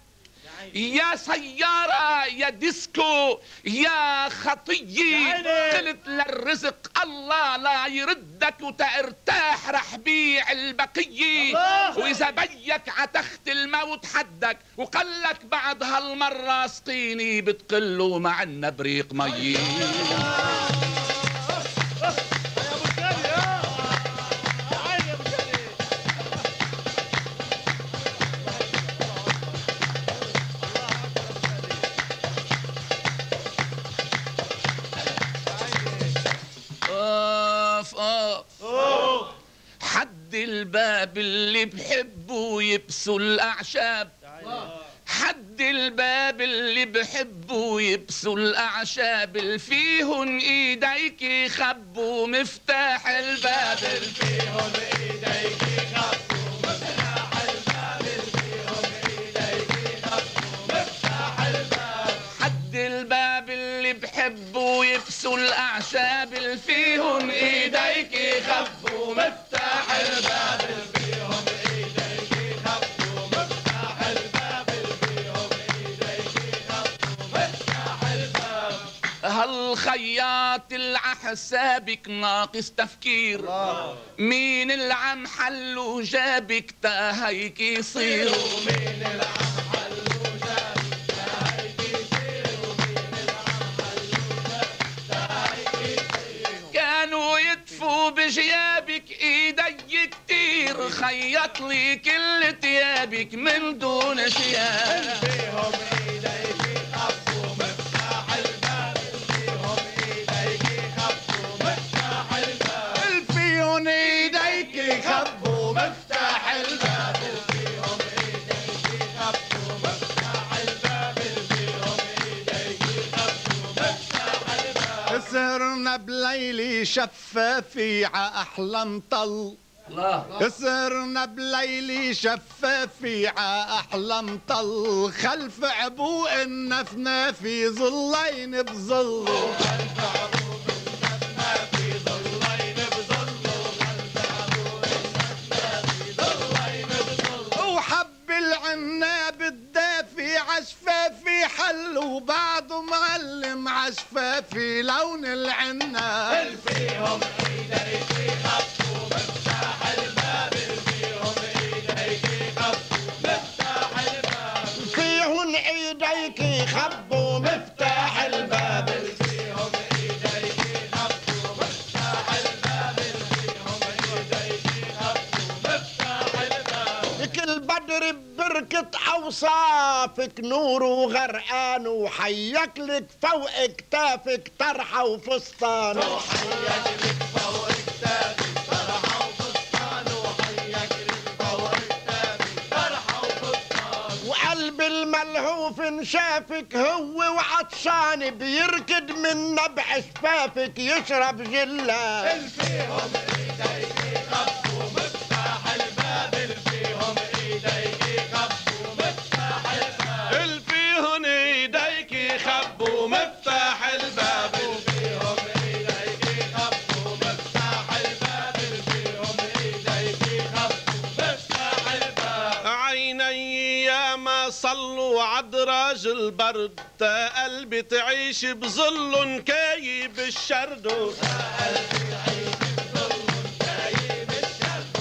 يا سيارة يا ديسكو يا خطية قلت للرزق الله لا يردك وترتاح رح بيع البقية. وإذا بيك عتخت الموت حدك وقلك بعد هالمرة اسقيني بتقله مع النبريق مي. حد الباب اللي بحبه يبسوا الأعشاب حد الباب اللي بحبه يبسوا الأعشاب اللي فيهن إيديك يخبوا مفتاح الباب اللي فيهن إيديك يخبوا مفتاح الباب اللي فيهن إيديك يخبوا مفتاح الباب. حد الباب اللي بحبه يبسوا الأعشاب اللي فيهن إيديك يخبوا مفتاح الباب اللي فيهن إيديك يخبوا مفتاح الباب اللي فيهن إيديك يخبوا مفتاح الباب. هالخياط عحسابك ناقص تفكير. مين اللي عم حلو جابك تاهيك يصير. مين اللي عم حلو جابك تاهيك يصير. مين اللي عم حلو جابك تاهيك يصير. كانوا يدفوا بجيابك ايدي كتير، خيط لي كل تيابك من دون شياب. فيهم ايديك يخبوا مفتاح الباب. فيهم ايديك يخبوا مفتاح الباب. فيهم ايديك يخبوا مفتاح الباب. فيهم ايديك يخبوا مفتاح الباب. فيهم ايديك يخبوا مفتاح الباب. سهرنا بليلي شفافي ع احلى مطل. سهرنا بليلي شفافي ع احلى مطل. خلف عبوق النفنافي ظلين بظل. خلف عبوق النفنافي ظلين بظل. خلف عبوق النفنافي ظلين بظل. وحب العناب الدافي عشفافي حل، وبعده معلم عشفافي لون العناب. فيهم ايديك يخبوا مفتاح الباب. فيهم ايديك يخبوا مفتاح الباب. فيهم ايديك يخبوا مفتاح الباب. فيهم ايديك يخبوا مفتاح الباب. فيهم ايديك يخبوا مفتاح الباب. كل بدر ببركة اوصافك نور وغرقان، وحيك لك فوق كتافك طرحة وفستان. وحيك لك فوق كتافك طرحة وفستان. وحيك لك فوق كتافك طرحة وفستان. وقلب الملهوف انشافك هو وعطشان، بيركض من نبع شفافك يشرب جلان. فيهم ايديك يخبوا مفتاح الباب. فيهم ايديك يخبوا مفتاح الباب. فيهن ايديك يخبوا مفتاح الباب. فيهم ايديك يخبوا مفتاح الباب. فيهم ايديك يخبوا مفتاح الباب. عيني يا ما صلوا عدراج البرد، تا قلبي تعيش بظل كايب الشرد. قلبي عيش بظل كايب الشرد.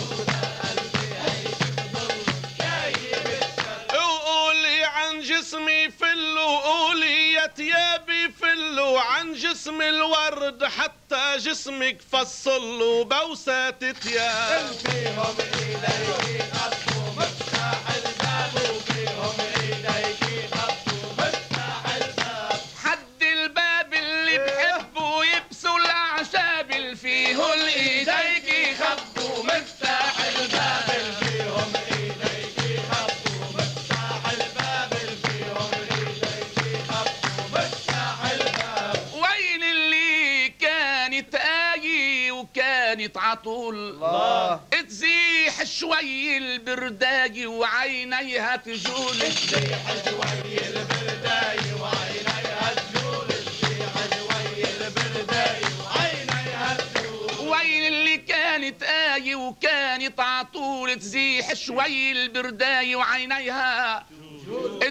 قلبي عيش بظل كايب الشرد. وقولي عن جسمي فل، وقولي يا تيابي فل، وعن جسم الورد حتى جسمك فصل وبوسات تياب. فيهم ايديك يخبوا مفتاح الباب. فيهم ايديك يخبوا مفتاح الباب. حد الباب اللي بحبه يبسوا الاعشاب. فيه الايديك يخبوا مفتاح الباب. فيهم ايديك يخبوا مفتاح الباب. فيهم ايديك يخبوا مفتاح الباب. وين اللي كانت آية وكانت عطول، تزيح شوي البرداية وعينيها تجول. تزيح شوي البرداية وعينيها تجول. تزيح شوي البرداية وعينيها تجول. وين اللي كانت آية وكانت عطول، تزيح شوي البرداية وعينيها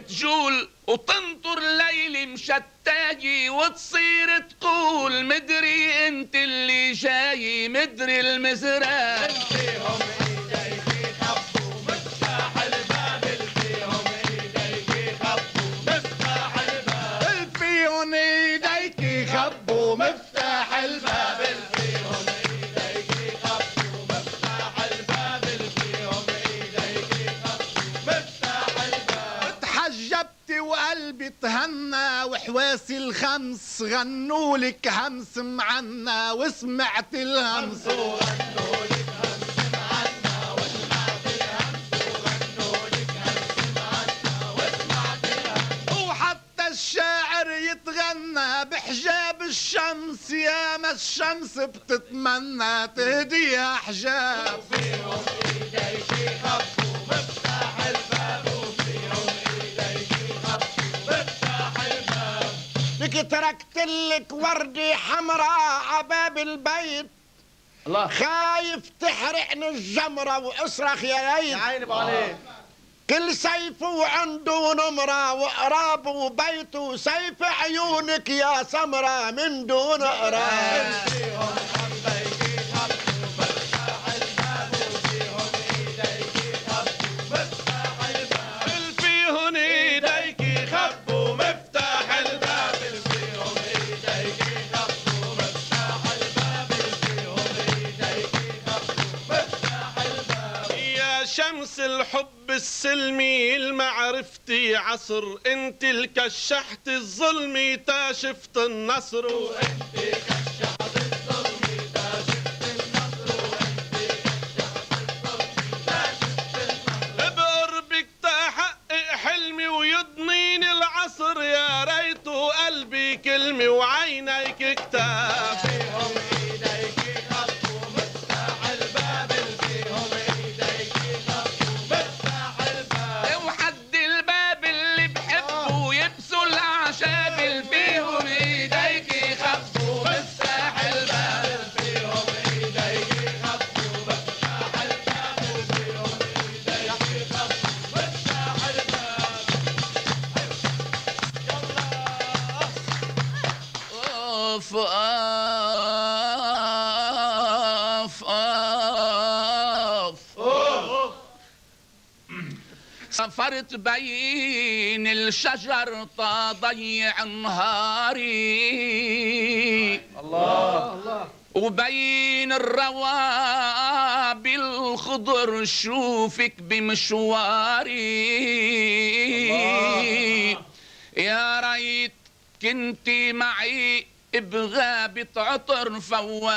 تجول. وتنطر ليل مشتاجي وتصير تقول مدري انت اللي جاي مدري المزرعة. فيهم ايديك يخبوا مفتاح الباب. فيهم ايديك يخبوا مفتاح الباب. فيهم ايديك يخبوا مفتاح الباب. فيهم ايديك يخبوا مفتاح الباب. فيهم ايديك يخبوا مفتاح الباب. تحجبتي وقلبي تهنى، وحواسي الخمس غنولك همس معنا، وسمعت الهمس. وغنوا لك همس معنا. وسمعت الهمس. وغنوا لك همس معنا. وسمعت الهمس. وحتى الشاعر يتغنى بحجاب الشمس، يا ما الشمس بتتمنى تهديها حجاب. فيهم ايديك يخبوا مفتاح الباب. فيهم ايديك يخبوا مفتاح الباب. لك تركت لك وردة حمراء عباب البيت. خايف تحرقني الجمرة واصرخ يا ليل. عيني عليك. كل سيف وعنده نمرة وقراب وبيته سيف عيونك يا سمرة من دون قراب. شمس الحب السلمي المعرفتي عصر، انت الكشحت الظلمي تاشفت النصر، وانت كشحت الظلمي تاشفت النصر، وانت كشحت الظلمي تاشفت النصر. بقربك تحقق حلمي ويضنيني العصر، يا ريته قلبي كلمة وعينيك كتاب. سافرت بين الشجر تضيع نهاري، الله وبين الروابي الخضر شوفك بمشواري. يا ريت كنتي معي بغابة عطر فواح،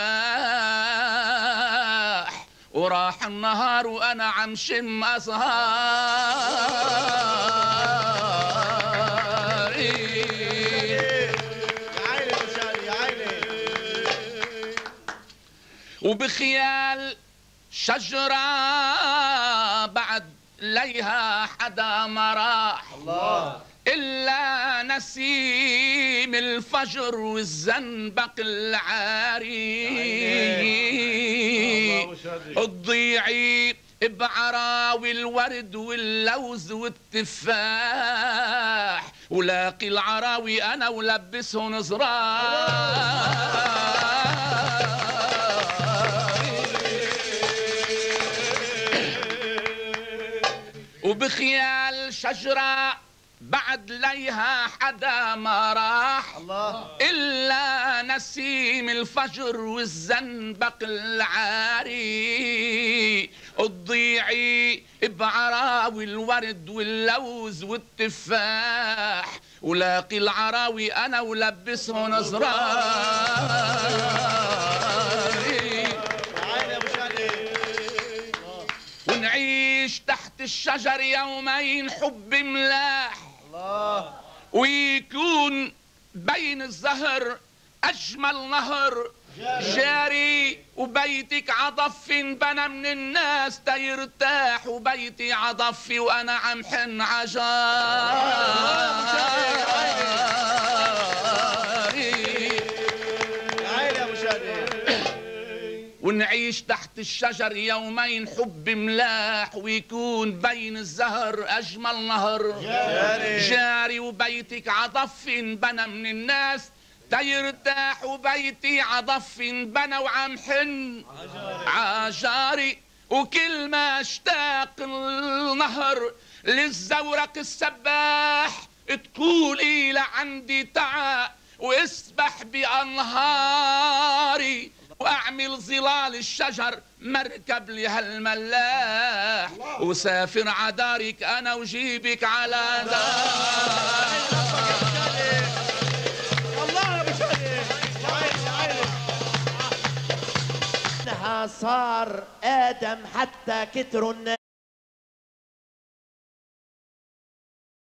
وراح النهار وانا عم شم ازهاري. يا عيني وبخيال شجرة بعد ليها حدا ما راح، الله إلا نسيم الفجر والزنبق العاري. تضيعي بعراوي الورد واللوز والتفاح، ولاقي العراوي أنا ولبسهم زرار. وبخيال شجرة بعد ليها حدا ما راح، الله إلا نسيم الفجر والزنبق العاري. تضيعي بعراوي الورد واللوز والتفاح، ولاقي العراوي أنا ولبسهم زراري. ونعيش تحت الشجر يومين حب ملاح، الله ويكون بين الزهر أجمل نهر جاري، وبيتك عضفي انبنى من الناس تيرتاح، وبيتي عضفي وأنا عم حن ونعيش تحت الشجر يومين حب ملاح، ويكون بين الزهر أجمل نهر جاري، وبيتك عضفي انبنى من الناس تيرتاح، وبيتي عضفي انبنى وعم حن عجاري. وكل ما اشتاق النهر للزورق السباح، تقولي لعندي تعا واسبح بأنهاري، واعمل ظلال الشجر مركب لهالملاح، وسافر عدارك انا وجيبك على دار. الله يا بشري صار آدم حتى كتروا الناس.